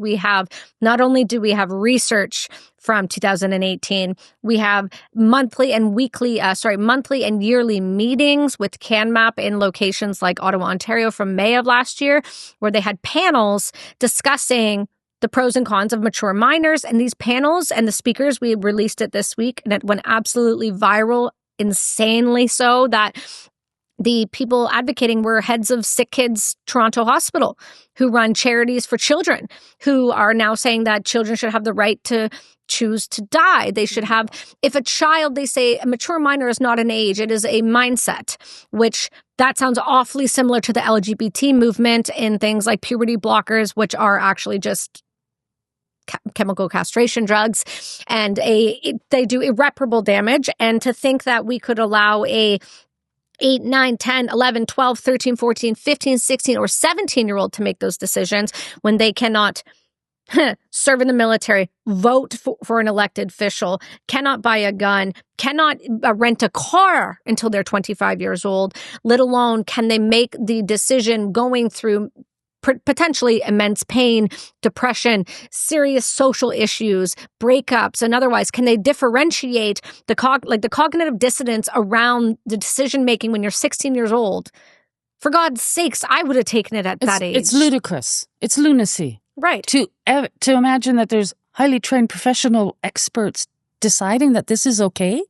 Not only do we have research from 2018, we have monthly and yearly meetings with CanMap in locations like Ottawa, Ontario from May of last year, where they had panels discussing the pros and cons of mature minors. And these panels and the speakers, we released it this week, and it went absolutely viral, insanely so, that the people advocating were heads of Sick Kids Toronto Hospital, who run charities for children, who are now saying that children should have the right to choose to die. They should have, if a child, they say a mature minor is not an age, it is a mindset, which that sounds awfully similar to the LGBT movement in things like puberty blockers, which are actually just chemical castration drugs, and they do irreparable damage. And to think that we could allow a 8, 9, 10, 11, 12, 13, 14, 15, 16, or 17-year-old to make those decisions when they cannot serve in the military, vote for an elected official, cannot buy a gun, cannot rent a car until they're 25 years old, let alone can they make the decision going through potentially immense pain, depression, serious social issues, breakups, and otherwise. Can they differentiate the cognitive dissonance around the decision making when you're 16 years old? For God's sakes, I would have taken it at that age. It's ludicrous. It's lunacy. Right. To imagine that there's highly trained professional experts deciding that this is okay.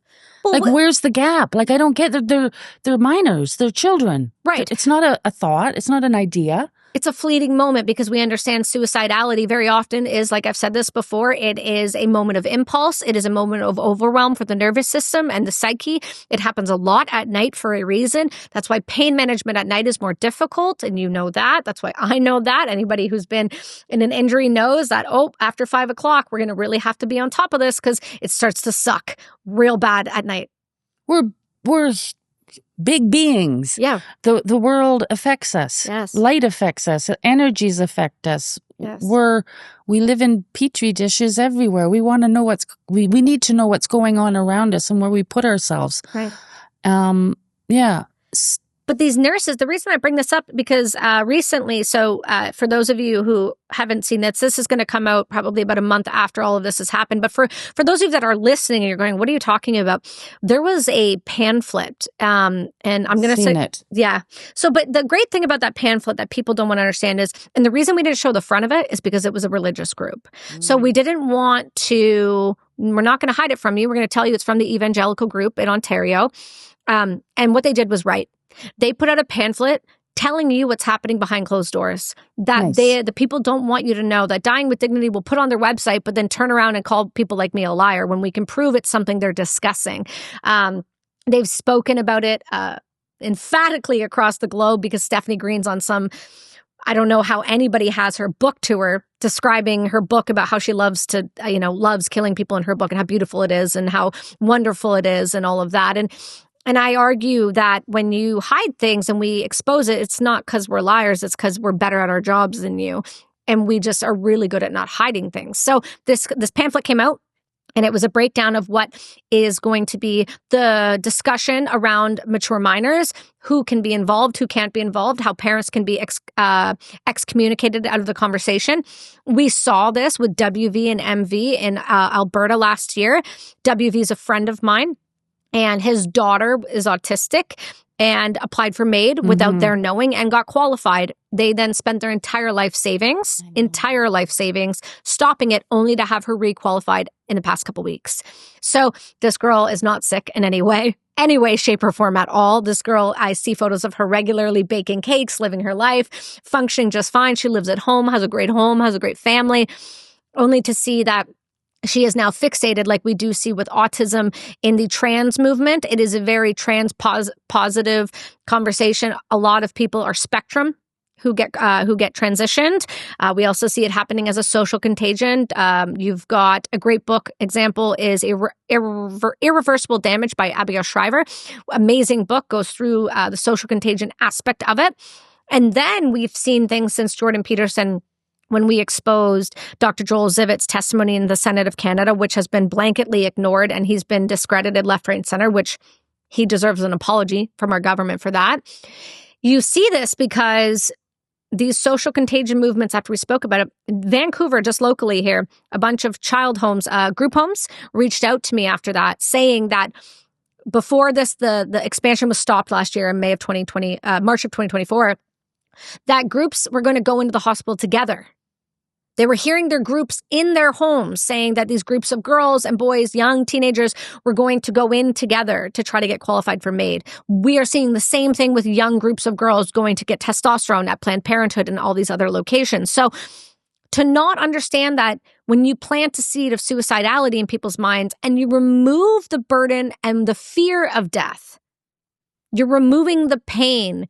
Well, where's the gap? I don't get that. They're minors. They're children. Right. It's not a thought. It's not an idea. It's a fleeting moment, because we understand suicidality very often is, like I've said this before, it is a moment of impulse. It is a moment of overwhelm for the nervous system and the psyche. It happens a lot at night for a reason. That's why pain management at night is more difficult. And you know that. That's why I know that. Anybody who's been in an injury knows that, after 5 o'clock, we're going to really have to be on top of this, because it starts to suck real bad at night. We're big beings. Yeah. The world affects us. Yes. Light affects us. Energies affect us. Yes. We live in petri dishes everywhere. We want to know we need to know what's going on around us and where we put ourselves. Right. Yeah. But these nurses, the reason I bring this up, because recently, for those of you who haven't seen this is going to come out probably about a month after all of this has happened. But for those of you that are listening and you're going, what are you talking about? There was a pamphlet, and I'm going to say it. Yeah. So, but the great thing about that pamphlet that people don't want to understand is, and the reason we didn't show the front of it is because it was a religious group. So we didn't want to, we're not going to hide it from you. We're going to tell you it's from the evangelical group in Ontario. And what they did was right. They put out a pamphlet telling you what's happening behind closed doors. That the people don't want you to know, that Dying with Dignity will put on their website, but then turn around and call people like me a liar when we can prove it's something they're discussing. They've spoken about it emphatically across the globe, because Stephanie Green's on I don't know how anybody has her book tour describing her book about how she loves killing people in her book and how beautiful it is and how wonderful it is and all of that. And I argue that when you hide things and we expose it, it's not because we're liars, it's because we're better at our jobs than you. And we just are really good at not hiding things. So this pamphlet came out, and it was a breakdown of what is going to be the discussion around mature minors, who can be involved, who can't be involved, how parents can be excommunicated out of the conversation. We saw this with WV and MV in Alberta last year. WV is a friend of mine, and his daughter is autistic and applied for MAID without their knowing and got qualified. They then spent their entire life savings, stopping it only to have her requalified in the past couple weeks. So this girl is not sick in any way, shape, or form at all. This girl, I see photos of her regularly baking cakes, living her life, functioning just fine. She lives at home, has a great family, only to see that she is now fixated, like we do see with autism in the trans movement. It is a very trans positive conversation. A lot of people are spectrum who get transitioned. We also see it happening as a social contagion. You've got a great book example is Irreversible Damage by Abigail Shriver. Amazing book, goes through the social contagion aspect of it. And then we've seen things since Jordan Peterson, when we exposed Dr. Joel Zivit's testimony in the Senate of Canada, which has been blanketly ignored, and he's been discredited left, right, and center, which he deserves an apology from our government for that. You see this because these social contagion movements, after we spoke about it, Vancouver, just locally here, a bunch of child homes, group homes, reached out to me after that, saying that before this, the expansion was stopped last year in March of 2024, that groups were going to go into the hospital together. They were hearing their groups in their homes saying that these groups of girls and boys, young teenagers, were going to go in together to try to get qualified for MAID. We are seeing the same thing with young groups of girls going to get testosterone at Planned Parenthood and all these other locations. So to not understand that when you plant a seed of suicidality in people's minds and you remove the burden and the fear of death, you're removing the pain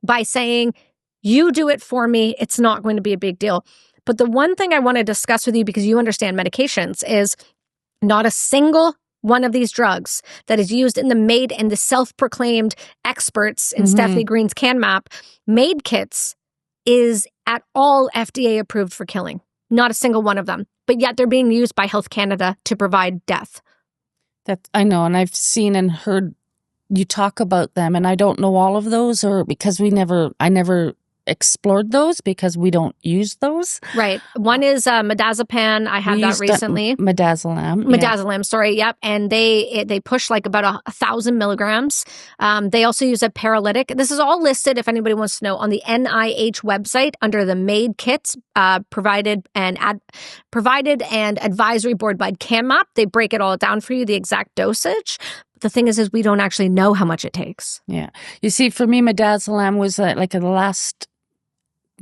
by saying, you do it for me, it's not going to be a big deal. But the one thing I want to discuss with you, because you understand medications, is not a single one of these drugs that is used in the MAID and the self-proclaimed experts in Stephanie Green's CanMap MAID kits is at all FDA approved for killing. Not a single one of them. But yet they're being used by Health Canada to provide death. That I know, and I've seen and heard you talk about them, and I don't know all of those, or because I never explored those because we don't use those. Right. One is Midazolam. I had that recently. Midazolam. Sorry. Yep. And they push like about 1,000 milligrams. They also use a paralytic. This is all listed, if anybody wants to know, on the NIH website under the MAID kits provided and advisory board by CanMap. They break it all down for you, the exact dosage. The thing is we don't actually know how much it takes. Yeah. You see, for me, Midazolam was like the last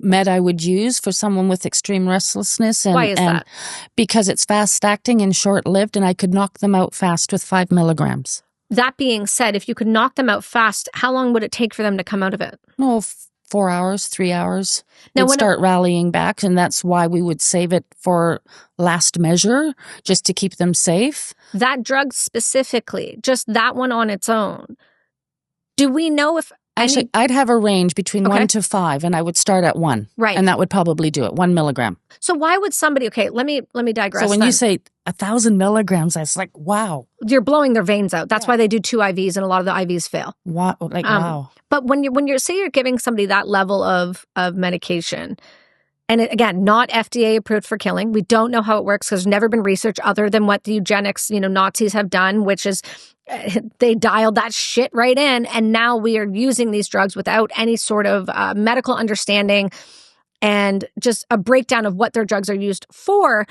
med I would use for someone with extreme restlessness. Why is that? Because it's fast acting and short lived, and I could knock them out fast with 5 milligrams. That being said, if you could knock them out fast, how long would it take for them to come out of it? 4 hours, 3 hours. Now, They'd start rallying back, and that's why we would save it for last measure, just to keep them safe. That drug specifically, just that one on its own, do we know if... Actually, I'd have a range between 1 to 5, and I would start at 1. Right. And that would probably do it, 1 milligram. So why would somebody... Okay, let me digress. So when you say 1,000 milligrams, that's like, wow. You're blowing their veins out. That's why they do 2 IVs, and a lot of the IVs fail. Wow. Wow. But when you say you're giving somebody that level of medication, and again, not FDA approved for killing. We don't know how it works because there's never been research other than what the eugenics, Nazis have done, which is they dialed that shit right in. And now we are using these drugs without any sort of medical understanding and just a breakdown of what their drugs are used for.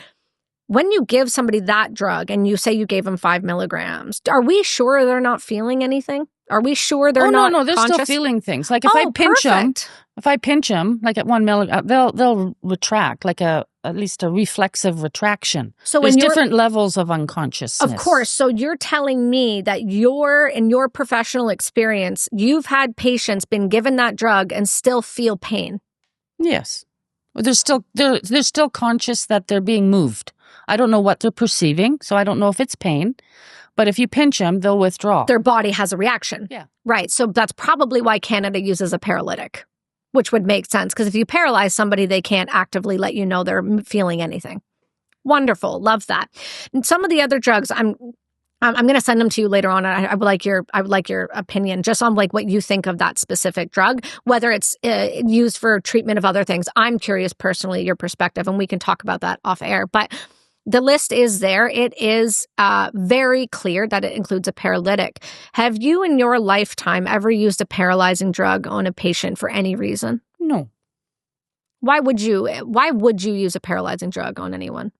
When you give somebody that drug and you say you gave them 5 milligrams, are we sure they're not feeling anything? Are we sure they're not No, they're conscious? still feeling things. Like if I pinch them, like at 1 milligram, they'll retract, like at least a reflexive retraction. So there's different levels of unconsciousness. Of course. So you're telling me that in your professional experience, you've had patients been given that drug and still feel pain. Yes. They're still conscious that they're being moved. I don't know what they're perceiving, so I don't know if it's pain. But if you pinch them, they'll withdraw. Their body has a reaction. Yeah. Right. So that's probably why Canada uses a paralytic, which would make sense. Because if you paralyze somebody, they can't actively let you know they're feeling anything. Wonderful. Love that. And some of the other drugs, I'm going to send them to you later on. I would like your opinion just on like what you think of that specific drug, whether it's used for treatment of other things. I'm curious personally, your perspective, and we can talk about that off air. But the list is there. It is very clear that it includes a paralytic. Have you in your lifetime ever used a paralyzing drug on a patient for any reason? No. Why would you use a paralyzing drug on anyone?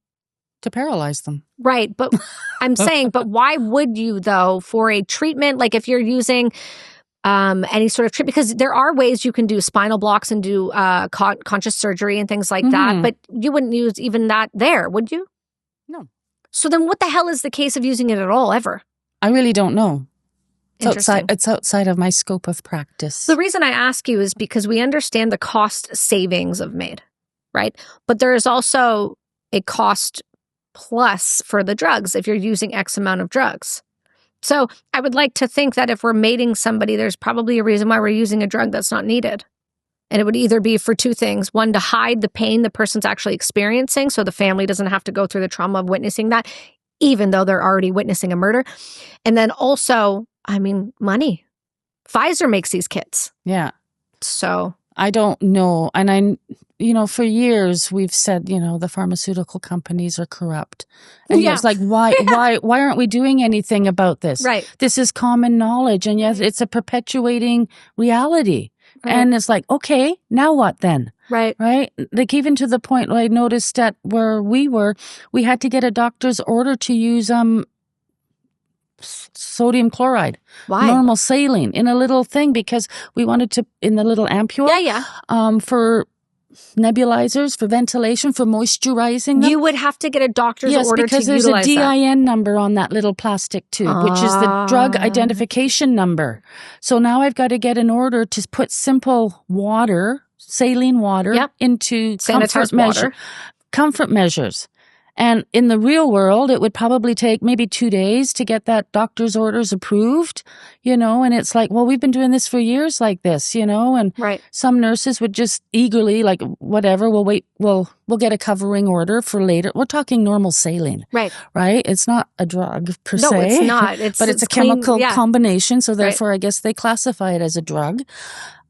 To paralyze them. Right. But I'm saying, but why would you though for a treatment? Like if you're using any sort of treatment, because there are ways you can do spinal blocks and do conscious surgery and things like that, but you wouldn't use even that there, would you? No. So then what the hell is the case of using it at all ever? I really don't know. Interesting. It's outside of my scope of practice. The reason I ask you is because we understand the cost savings of MAID, right? But there is also a cost plus for the drugs if you're using X amount of drugs. So I would like to think that if we're mating somebody, there's probably a reason why we're using a drug that's not needed. And it would either be for two things. One, to hide the pain the person's actually experiencing so the family doesn't have to go through the trauma of witnessing that, even though they're already witnessing a murder. And then also, money. Pfizer makes these kits. Yeah. So I don't know. And for years we've said, the pharmaceutical companies are corrupt. And it's like, why aren't we doing anything about this? Right. This is common knowledge. And yes, it's a perpetuating reality. Right. And it's like, okay, now what then? Right. Right. Like even to the point where I noticed that where we had to get a doctor's order to use, sodium chloride. Why? Normal saline in a little thing because we wanted to, in the little ampule. Yeah. For nebulizers, for ventilation, for moisturizing them. You would have to get a doctor's order to because utilize there's a DIN that. number on that little plastic tube, which is the drug identification number. So now I've got to get an order to put simple water, saline water, into comfort measures. And in the real world, it would probably take maybe 2 days to get that doctor's orders approved, and it's like, well, we've been doing this for years like this, and some nurses would just eagerly, like, whatever, we'll wait, we'll get a covering order for later. We're talking normal saline. Right? It's not a drug per se. No, it's not. But it's a chemical combination, so therefore I guess they classify it as a drug,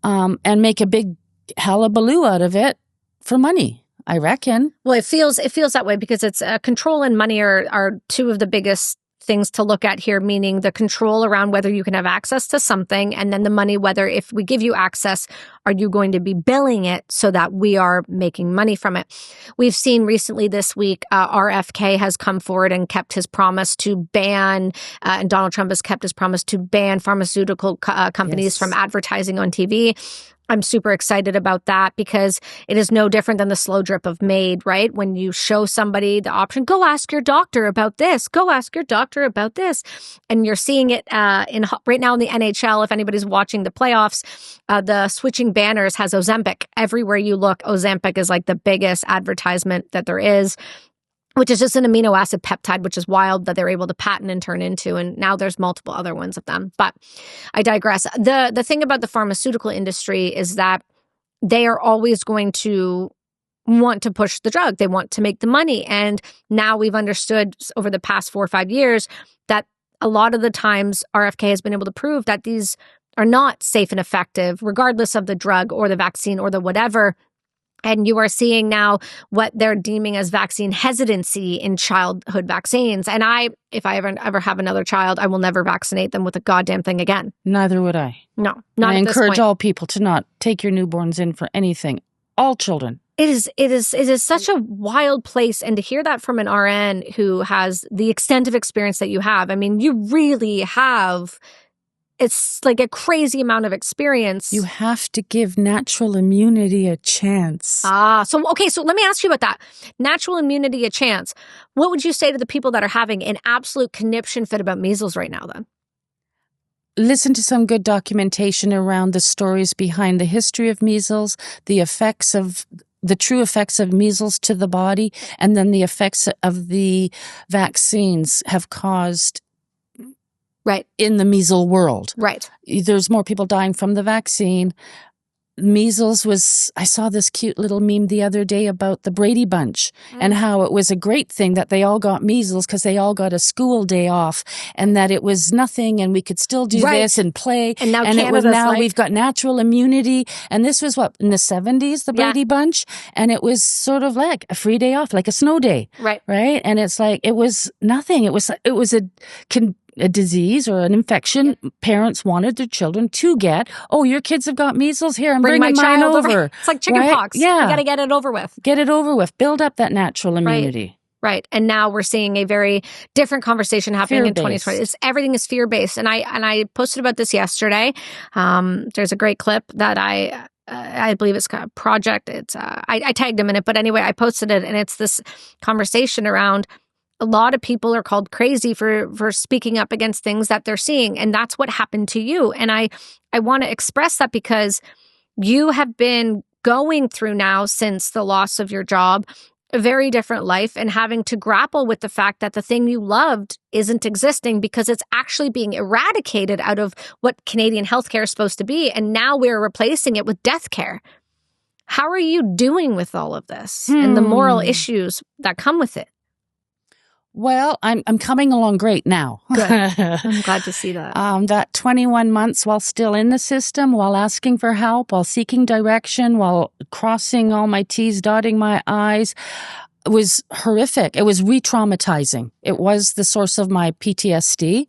and make a big hullabaloo out of it for money. I reckon. Well, it feels that way because it's control and money are two of the biggest things to look at here, meaning the control around whether you can have access to something, and then the money, whether if we give you access, are you going to be billing it so that we are making money from it? We've seen recently this week, RFK has come forward and kept his promise to ban, and Donald Trump has kept his promise to ban pharmaceutical companies from advertising on TV. I'm super excited about that because it is no different than the slow drip of MAID, right? When you show somebody the option, go ask your doctor about this, go ask your doctor about this. And you're seeing it right now in the NHL, if anybody's watching the playoffs, the switching banners has Ozempic. Everywhere you look, Ozempic is like the biggest advertisement that there is, which is just an amino acid peptide, which is wild that they're able to patent and turn into. And now there's multiple other ones of them. But I digress. The thing about the pharmaceutical industry is that they are always going to want to push the drug. They want to make the money. And now we've understood over the past 4 or 5 years that a lot of the times RFK has been able to prove that these are not safe and effective, regardless of the drug or the vaccine or the whatever. And you are seeing now what they're deeming as vaccine hesitancy in childhood vaccines. And if I ever have another child, I will never vaccinate them with a goddamn thing again. Neither would I. No, not I at this encourage point. all people to not take your newborns in for anything. All children. It is such a wild place. And to hear that from an RN who has the extent of experience that you have, you really have. It's like a crazy amount of experience. You have to give natural immunity a chance. So let me ask you about that. Natural immunity a chance. What would you say to the people that are having an absolute conniption fit about measles right now then? Listen to some good documentation around the stories behind the history of measles, the true effects of measles to the body, and then the effects of the vaccines have caused in the measles world. Right. There's more people dying from the vaccine. Measles I saw this cute little meme the other day about the Brady Bunch and how it was a great thing that they all got measles because they all got a school day off and that it was nothing and we could still do this and play. And now we've got natural immunity. And this was in the 70s, the Brady Bunch. And it was sort of like a free day off, like a snow day. Right. And it's like, it was nothing. It was a disease or an infection parents wanted their children to get. Oh, your kids have got measles? Here, I'm bringing my child over. It's like chicken pox. Yeah. You got to get it over with. Get it over with. Build up that natural immunity. Right. And now we're seeing a very different conversation happening in 2020. Everything is fear-based. And I posted about this yesterday. There's a great clip that I believe it's got a project. I tagged him in it. But anyway, I posted it and it's this conversation around a lot of people are called crazy for speaking up against things that they're seeing. And that's what happened to you. And I want to express that because you have been going through now, since the loss of your job, a very different life, and having to grapple with the fact that the thing you loved isn't existing because it's actually being eradicated out of what Canadian healthcare is supposed to be. And now we're replacing it with death care. How are you doing with all of this and the moral issues that come with it? Well, I'm coming along great now. Good. I'm glad to see that. That 21 months while still in the system, while asking for help, while seeking direction, while crossing all my T's, dotting my I's, was horrific. It was re-traumatizing. It was the source of my PTSD.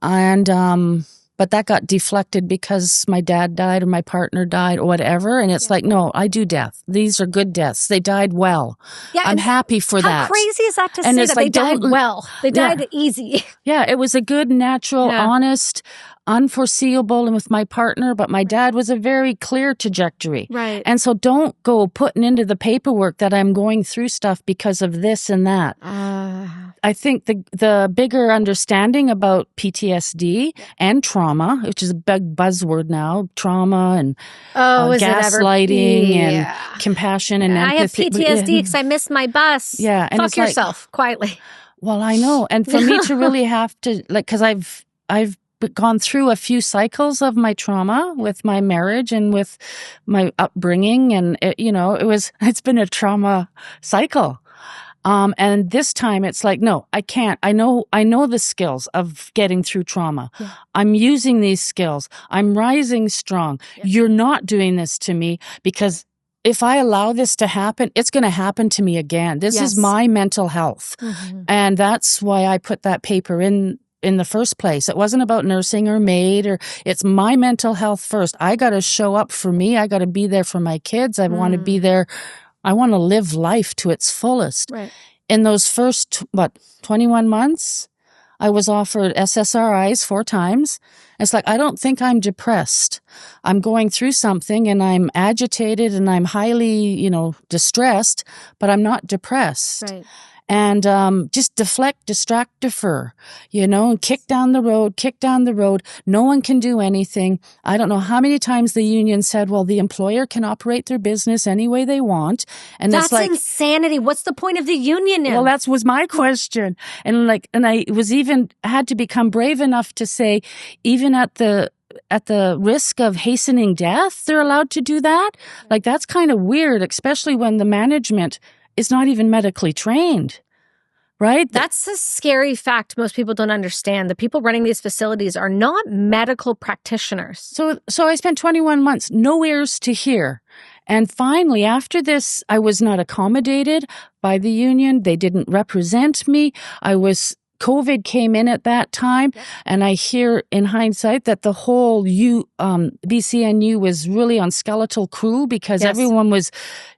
And, but that got deflected because my dad died or my partner died or whatever. And it's like, no, I do death. These are good deaths. They died well. Yeah, I'm happy for that. How crazy is that to say that they died well? They died easy. Yeah, it was a good, natural, honest, unforeseeable, and with my partner, but my dad was a very clear trajectory. Right. And so don't go putting into the paperwork that I'm going through stuff because of this and that. I think the bigger understanding about PTSD and trauma, which is a big buzzword now, trauma and gaslighting and compassion and empathy. I have PTSD because I missed my bus. Yeah. And fuck yourself, quietly. Well, I know. And for me to really have to, like, because I've gone through a few cycles of my trauma with my marriage and with my upbringing. And, it's been a trauma cycle. And this time it's like, no, I can't. I know the skills of getting through trauma. Yeah. I'm using these skills. I'm rising strong. Yeah. You're not doing this to me because if I allow this to happen, it's going to happen to me again. This is my mental health. Mm-hmm. And that's why I put that paper in the first place. It wasn't about nursing or MAID it's my mental health first. I got to show up for me. I got to be there for my kids. I want to be there. I want to live life to its fullest. Right. In those first, 21 months, I was offered SSRIs 4 times. It's like, I don't think I'm depressed. I'm going through something and I'm agitated and I'm highly, distressed, but I'm not depressed. Right. And just deflect, distract, defer, and kick down the road. No one can do anything. I don't know how many times the union said, well, the employer can operate their business any way they want. And that's like insanity. What's the point of the union now? Well, that was my question. And I was had to become brave enough to say, even at the risk of hastening death, they're allowed to do that? Like, that's kind of weird, especially when the management is not even medically trained, right? That's a scary fact most people don't understand. The people running these facilities are not medical practitioners. So I spent 21 months, no ears to hear. And finally, after this, I was not accommodated by the union. They didn't represent me. COVID came in at that time, and I hear in hindsight that the whole BCNU was really on skeletal crew because everyone was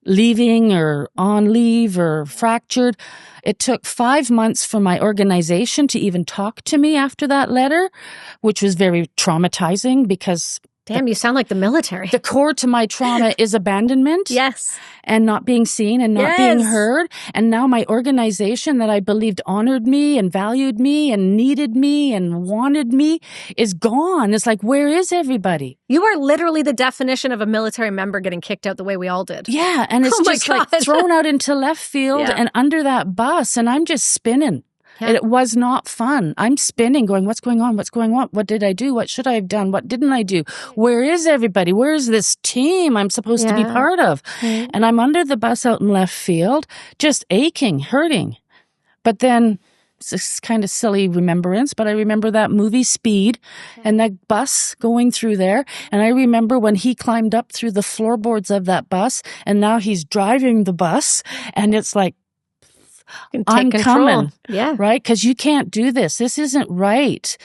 leaving or on leave or fractured. It took 5 months for my organization to even talk to me after that letter, which was very traumatizing because damn, you sound like the military. The core to my trauma is abandonment. Yes. And not being seen and not being heard. And now my organization that I believed honored me and valued me and needed me and wanted me is gone. It's like, where is everybody? You are literally the definition of a military member getting kicked out the way we all did. Yeah. And it's just like thrown out into left field and under that bus. And I'm just spinning. Yeah. It was not fun. I'm spinning, going, what's going on? What's going on? What did I do? What should I have done? What didn't I do? Where is everybody? Where is this team I'm supposed to be part of? Mm-hmm. And I'm under the bus out in left field, just aching, hurting. But then, it's this kind of silly remembrance, but I remember that movie Speed and that bus going through there. And I remember when he climbed up through the floorboards of that bus, and now he's driving the bus, and it's like, I'm coming, right? Because you can't do this. This isn't right.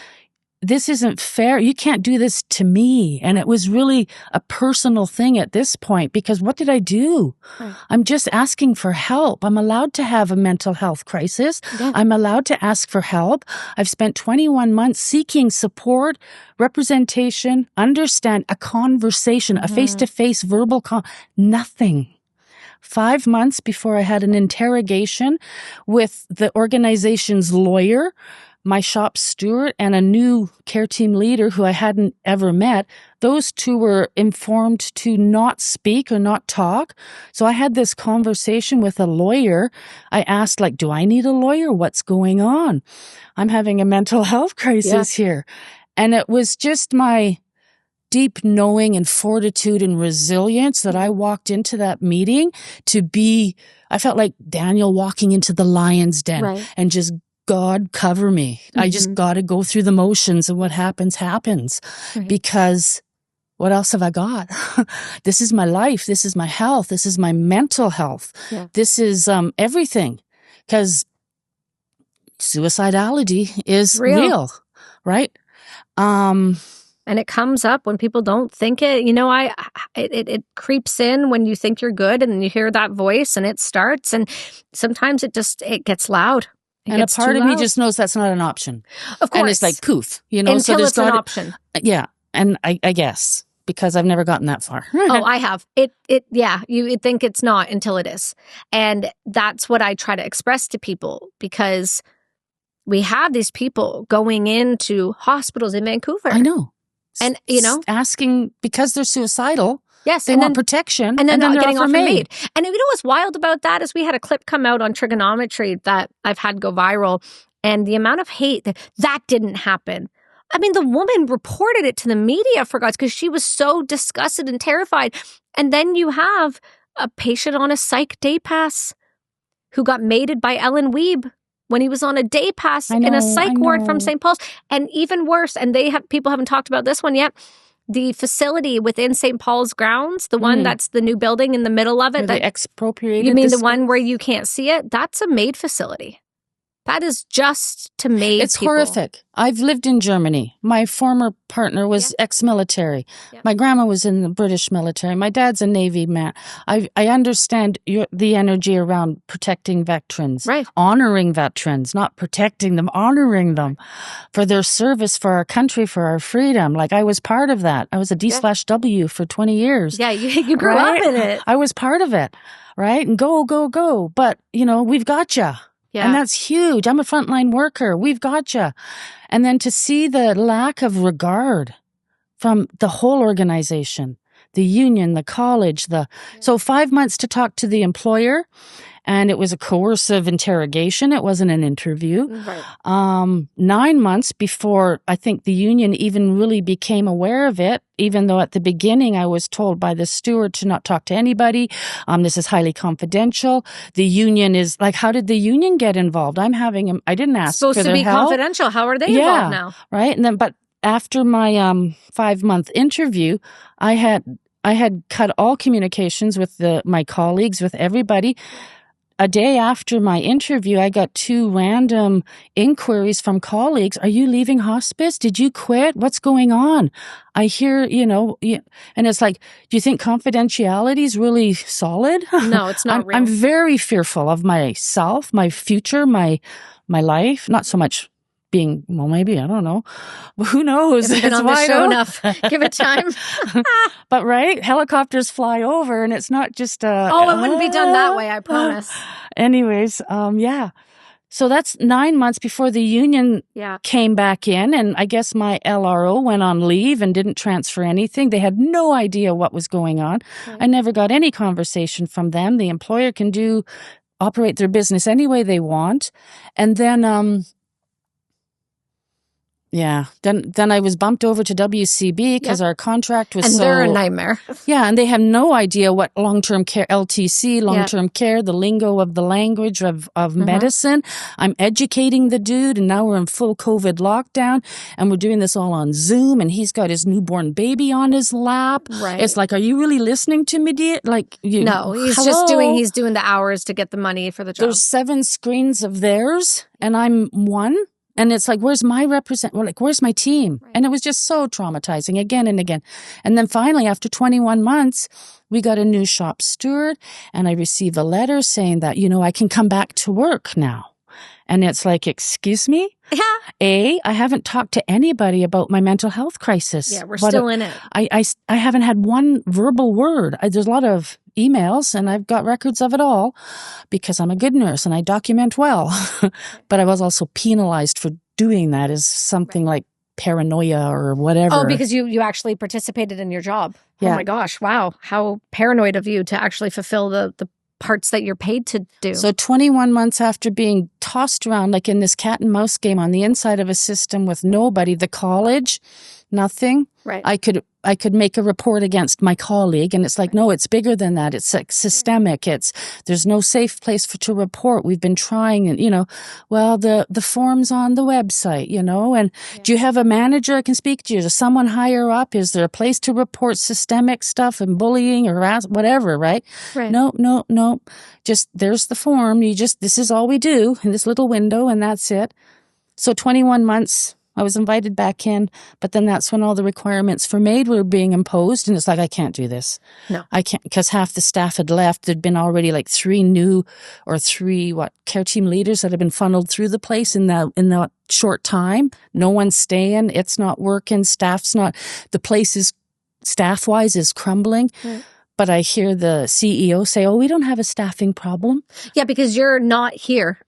This isn't fair. You can't do this to me. And it was really a personal thing at this point because what did I do? Right. I'm just asking for help. I'm allowed to have a mental health crisis. Yeah. I'm allowed to ask for help. I've spent 21 months seeking support, representation, understand, a conversation, a face-to-face verbal nothing. 5 months before I had an interrogation with the organization's lawyer, my shop steward, and a new care team leader who I hadn't ever met. Those two were informed to not speak or not talk. So I had this conversation with a lawyer. I asked, like, do I need a lawyer? What's going on? I'm having a mental health crisis here. And it was just my deep knowing and fortitude and resilience that I walked into that meeting I felt like Daniel walking into the lion's den and just, God, cover me. I just got to go through the motions, and what happens, because what else have I got? This is my life. This is my health. This is my mental health. Yeah. This is everything, because suicidality is real, right? And it comes up when people don't think it. It creeps in when you think you're good, and then you hear that voice, and it starts. And sometimes it gets loud. And a part of me just knows that's not an option. Of course. And it's like poof, Until so it's an option. Yeah. And I guess, because I've never gotten that far. Oh, I have. You think it's not until it is. And that's what I try to express to people, because we have these people going into hospitals in Vancouver. I know. And, asking because they're suicidal. Yes. They want protection. And then they're getting offered MAID. MAID. And what's wild about that is we had a clip come out on trigonometry that I've had go viral. And the amount of hate, that didn't happen. I mean, the woman reported it to the media, for God's, because she was so disgusted and terrified. And then you have a patient on a psych day pass who got maided by Ellen Wiebe when he was on a day pass in a psych ward from St. Paul's. And even worse, and people haven't talked about this one yet, the facility within St. Paul's grounds, the one that's the new building in the middle of it. They expropriated. You mean the one where you can't see it? That's a MAID facility. That is just to MAID It's people. horrific. I've lived in Germany. My former partner was ex-military. Yeah. My grandma was in the British military. My dad's a Navy man. I understand the energy around protecting veterans. Right. Honoring veterans, not protecting them, honoring them for their service for our country, for our freedom. Like, I was part of that. I was a D/W for 20 years. Yeah, you grew up in it. I was part of it, right? And go. But, we've got you. Yeah. And that's huge. I'm a frontline worker. We've got you. And then to see the lack of regard from the whole organization, the union, the college, so 5 months to talk to the employer, and it was a coercive interrogation. It wasn't an interview. Right. 9 months before I think the union even really became aware of it, even though at the beginning I was told by the steward to not talk to anybody. This is highly confidential. The union is like, how did the union get involved? I didn't ask for their help. Supposed to be confidential. How are they involved now? Right. And then, but after my 5-month interview, I had cut all communications with my colleagues, with everybody. A day after my interview, I got 2 random inquiries from colleagues. Are you leaving hospice? Did you quit? What's going on? I hear, and it's like, do you think confidentiality is really solid? No, it's not real. I'm very fearful of myself, my future, my life, not so much maybe, I don't know. Who knows? It's been on the show enough. Give it time. But right, helicopters fly over, and it's not just it wouldn't be done that way, I promise. Anyways, so that's 9 months before the union came back in, and I guess my LRO went on leave and didn't transfer anything. They had no idea what was going on. Right. I never got any conversation from them. The employer can operate their business any way they want. And then then I was bumped over to WCB because our contract was and they're a nightmare. Yeah, and they have no idea what long-term care, LTC, long-term care, the lingo of the language of medicine. I'm educating the dude, and now we're in full COVID lockdown, and we're doing this all on Zoom, and he's got his newborn baby on his lap. Right. It's like, are you really listening to me, dear? Like, no, he's doing the hours to get the money for the job. There's 7 screens of theirs, and I'm one. And it's like, where's my where's my team? Right. And it was just so traumatizing again and again. And then finally, after 21 months, we got a new shop steward, and I received a letter saying that, I can come back to work now. And it's like, excuse me? Yeah. I haven't talked to anybody about my mental health crisis. Yeah, we're still in it. I haven't had one verbal word. There's a lot of emails, and I've got records of it all because I'm a good nurse and I document well. But I was also penalized for doing that as something like paranoia or whatever. Oh, because you actually participated in your job. Yeah. Oh my gosh, wow. How paranoid of you to actually fulfill the parts that you're paid to do. So 21 months after being tossed around like in this cat and mouse game on the inside of a system with nobody, the college, nothing. Right. I could make a report against my colleague, and it's like, no, it's bigger than that. It's like systemic. There's no safe place to report. We've been trying, and well, the form's on the website, and do you have a manager I can speak to? Is someone higher up? Is there a place to report systemic stuff and bullying or whatever? Right? No. Just there's the form. This is all we do in this little window, and that's it. So 21 months. I was invited back in, but then that's when all the requirements for MAID were being imposed, and it's like, I can't do this. No. I can't, because half the staff had left. There'd been already like three care team leaders that had been funneled through the place in that short time. No one's staying. It's not working. The place is, staff-wise, is crumbling. Right. But I hear the CEO say, we don't have a staffing problem. Yeah, because you're not here.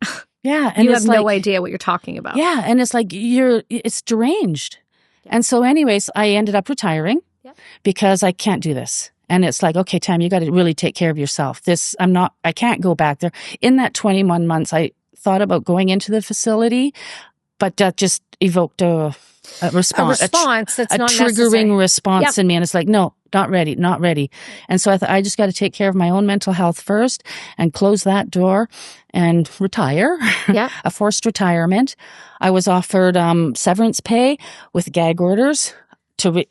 Yeah. And you have no idea what you're talking about. Yeah. And it's like, it's deranged. Yeah. And so anyways, I ended up retiring because I can't do this. And it's like, okay, Tam, you got to really take care of yourself. I can't go back there. In that 21 months, I thought about going into the facility, but that just evoked a response. A response that's not triggering necessary. response in me. And it's like, no, not ready. And so I just got to take care of my own mental health first and close that door and retire. Yeah. A forced retirement. I was offered severance pay with gag orders to.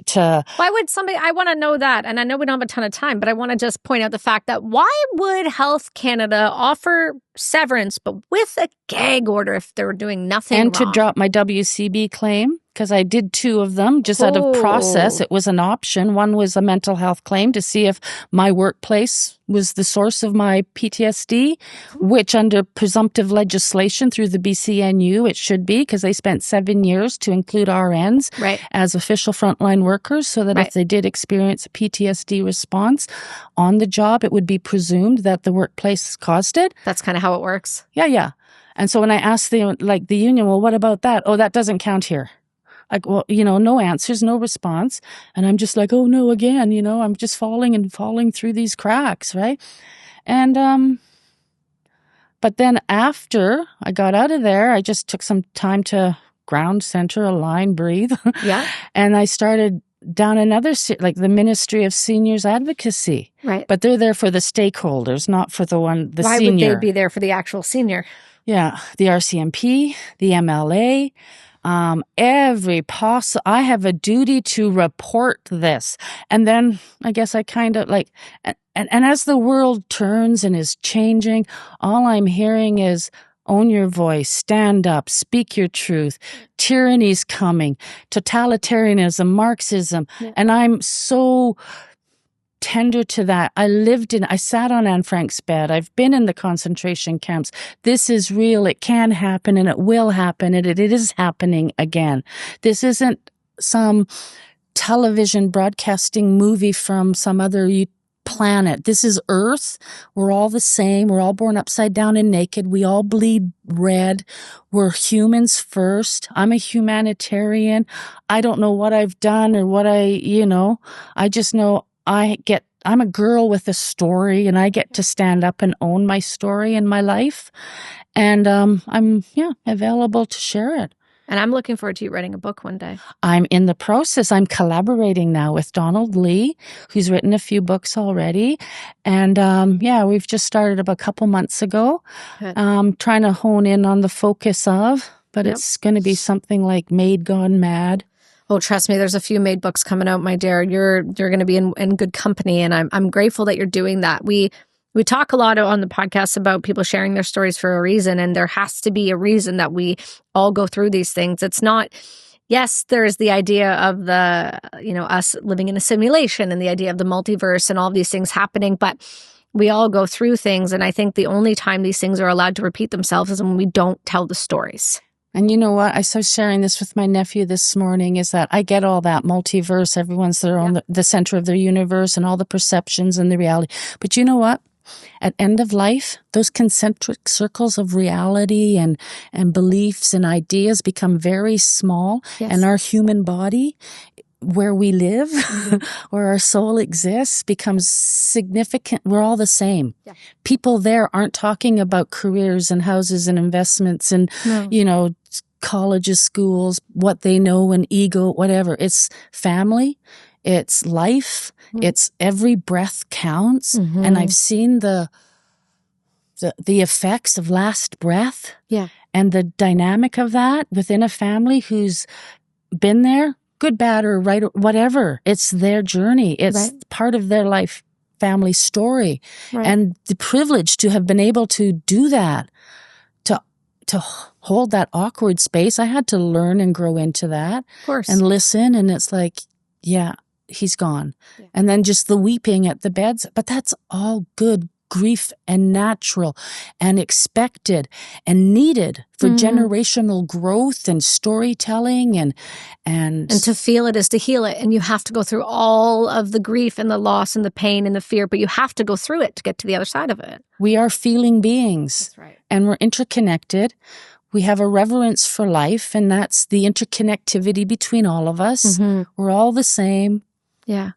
Why would somebody? I want to know that, and I know we don't have a ton of time, but I want to just point out the fact that why would Health Canada offer severance, but with a gag order if they were doing nothing and wrong? To drop my WCB claim? Because I did 2 of them just out of process. It was an option. One was a mental health claim to see if my workplace was the source of my PTSD, which under presumptive legislation through the BCNU, it should be, because they spent 7 years to include RNs as official frontline workers so that if they did experience a PTSD response on the job, it would be presumed that the workplace caused it. That's kind of how it works. Yeah. And so when I asked the union, well, what about that? Oh, that doesn't count here. Like, well, no answers, no response. And I'm just like, oh no, again, I'm just falling through these cracks, right? And, but then after I got out of there, I just took some time to ground, center, align, breathe. Yeah. And I started down another, like the Ministry of Seniors Advocacy. Right. But they're there for the stakeholders, not for the senior. Why would they be there for the actual senior? Yeah. The RCMP, the MLA, I have a duty to report this. And then I guess I kind of and as the world turns and is changing, all I'm hearing is own your voice, stand up, speak your truth. Tyranny's coming, totalitarianism, Marxism. Yeah. And I'm so tender to that. I sat on Anne Frank's bed. I've been in the concentration camps. This is real. It can happen and it will happen and it is happening again. This isn't some television broadcasting movie from some other planet. This is Earth. We're all the same. We're all born upside down and naked. We all bleed red. We're humans first. I'm a humanitarian. I don't know what I've done or what I just know I'm a girl with a story and I get to stand up and own my story in my life. And I'm available to share it. And I'm looking forward to you writing a book one day. I'm in the process. I'm collaborating now with Donald Lee, who's written a few books already. And we've just started about a couple months ago. Trying to hone in on the focus of, but it's going to be something like MAID Gone Mad. Oh, trust me, there's a few MAID books coming out, my dear. You're going to be in good company, and I'm grateful that you're doing that. We talk a lot on the podcast about people sharing their stories for a reason, and there has to be a reason that we all go through these things. It's not, yes, there's the idea of the, us living in a simulation and the idea of the multiverse and all of these things happening, but we all go through things, and I think the only time these things are allowed to repeat themselves is when we don't tell the stories. And you know what? I was sharing this with my nephew this morning, is that I get all that multiverse. Everyone's their own, the center of their universe and all the perceptions and the reality. But you know what? At end of life, those concentric circles of reality and beliefs and ideas become very small. Yes. And our human body, where we live, where our soul exists, becomes significant. We're all the same. Yeah. People there aren't talking about careers and houses and investments and, colleges, schools, what they know and ego, whatever. It's family. It's life. It's every breath counts. And I've seen the effects of last breath. Yeah. And the dynamic of that within a family who's been there, good, bad, or right, or whatever. It's their journey. It's part of their life, family story. Right. And the privilege to have been able to do that, to hold that awkward space. I had to learn and grow into that. Of course. And listen. And it's like, yeah, he's gone. Yeah. And then just the weeping at the beds. But that's all good grief and natural and expected and needed for generational growth and storytelling and to feel it is to heal it. And you have to go through all of the grief and the loss and the pain and the fear, but you have to go through it to get to the other side of it. We are feeling beings. That's right. And we're interconnected. We have a reverence for life, and that's the interconnectivity between all of us. We're all the same. Yeah.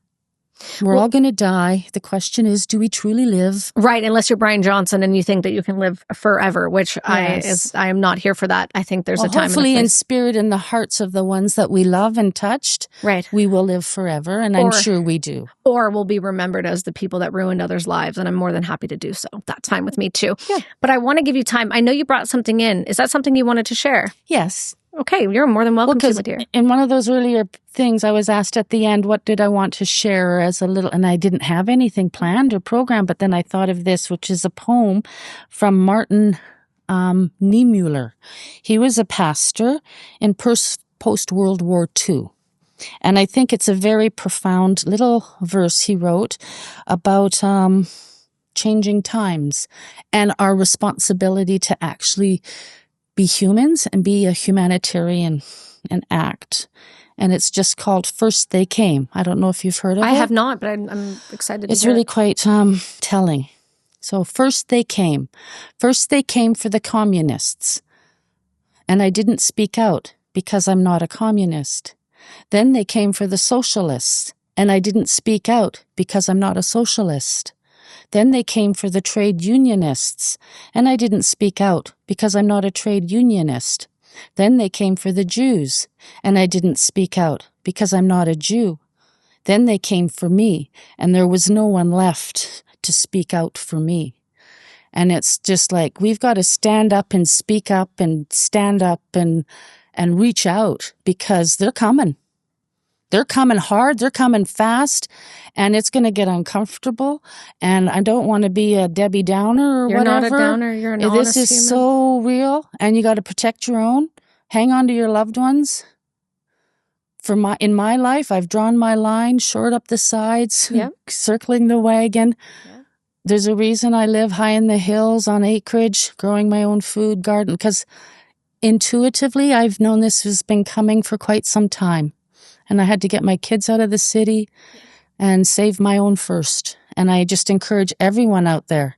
We're all going to die. The question is, do we truly live? Right, unless you're Brian Johnson and you think that you can live forever, which I am not here for that. I think there's a time hopefully and a place. In spirit and the hearts of the ones that we love and touched, we will live forever, and I'm sure we do. Or we'll be remembered as the people that ruined others' lives, and I'm more than happy to do so. That's fine with me too. Yeah. But I want to give you time. I know you brought something in. Is that something you wanted to share? Yes. Okay, you're more than welcome to, my dear. In one of those earlier things, I was asked at the end, what did I want to share as a little, and I didn't have anything planned or programmed, but then I thought of this, which is a poem from Martin Niemöller. He was a pastor in post-World War II. And I think it's a very profound little verse he wrote about changing times and our responsibility to actually be humans and be a humanitarian and act. And it's just called First They Came. I don't know if you've heard of it. I have not, but I'm excited to hear it. It's really quite telling. So first they came. First they came for the communists. And I didn't speak out because I'm not a communist. Then they came for the socialists. And I didn't speak out because I'm not a socialist. Then they came for the trade unionists, and I didn't speak out because I'm not a trade unionist. Then they came for the Jews, and I didn't speak out because I'm not a Jew. Then they came for me, and there was no one left to speak out for me. And it's just like, we've got to stand up and speak up and stand up and reach out, because they're coming. They're coming hard, they're coming fast, and it's going to get uncomfortable. And I don't want to be a Debbie Downer or whatever. You're not a downer, you're an honest human. This is so real, and you got to protect your own. Hang on to your loved ones. In my life, I've drawn my line, shored up the sides, circling the wagon. Yep. There's a reason I live high in the hills on acreage, growing my own food garden, because intuitively, I've known this has been coming for quite some time. And I had to get my kids out of the city and save my own first. And I just encourage everyone out there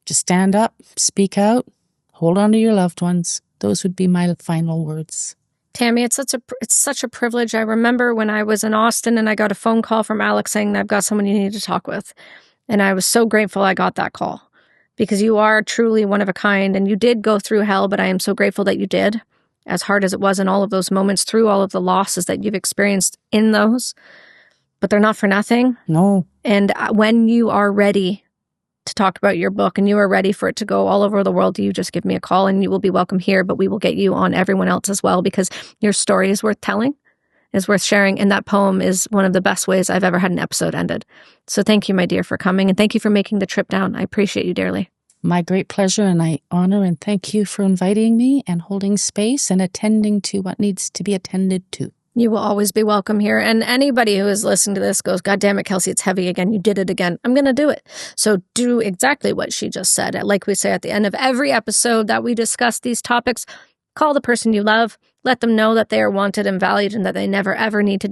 to stand up, speak out, hold on to your loved ones. Those would be my final words. Tammy, it's such a privilege. I remember when I was in Austin and I got a phone call from Alex saying that I've got someone you need to talk with. And I was so grateful I got that call, because you are truly one of a kind, and you did go through hell, but I am so grateful that you did. As hard as it was in all of those moments, through all of the losses that you've experienced in those. But they're not for nothing. No. And when you are ready to talk about your book and you are ready for it to go all over the world, you just give me a call and you will be welcome here, but we will get you on everyone else as well, because your story is worth telling, is worth sharing. And that poem is one of the best ways I've ever had an episode ended. So thank you, my dear, for coming, and thank you for making the trip down. I appreciate you dearly. My great pleasure, and I honor and thank you for inviting me and holding space and attending to what needs to be attended to. You will always be welcome here. And anybody who is listening to this goes, God damn it, Kelsi, it's heavy again. You did it again. I'm going to do it. So do exactly what she just said. Like we say at the end of every episode that we discuss these topics, Call the person you love. Let them know that they are wanted and valued and that they never, ever need to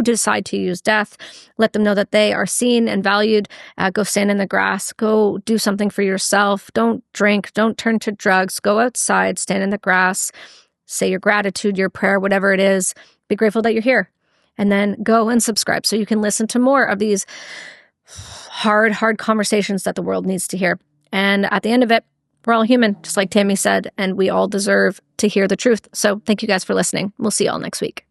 decide to use death. Let them know that they are seen and valued. Go stand in the grass. Go do something for yourself. Don't drink. Don't turn to drugs. Go outside. Stand in the grass. Say your gratitude, your prayer, whatever it is. Be grateful that you're here. And then go and subscribe so you can listen to more of these hard conversations that the world needs to hear. And at the end of it, we're all human, just like Tammy said, and we all deserve to hear the truth. So thank you guys for listening. We'll see you all next week.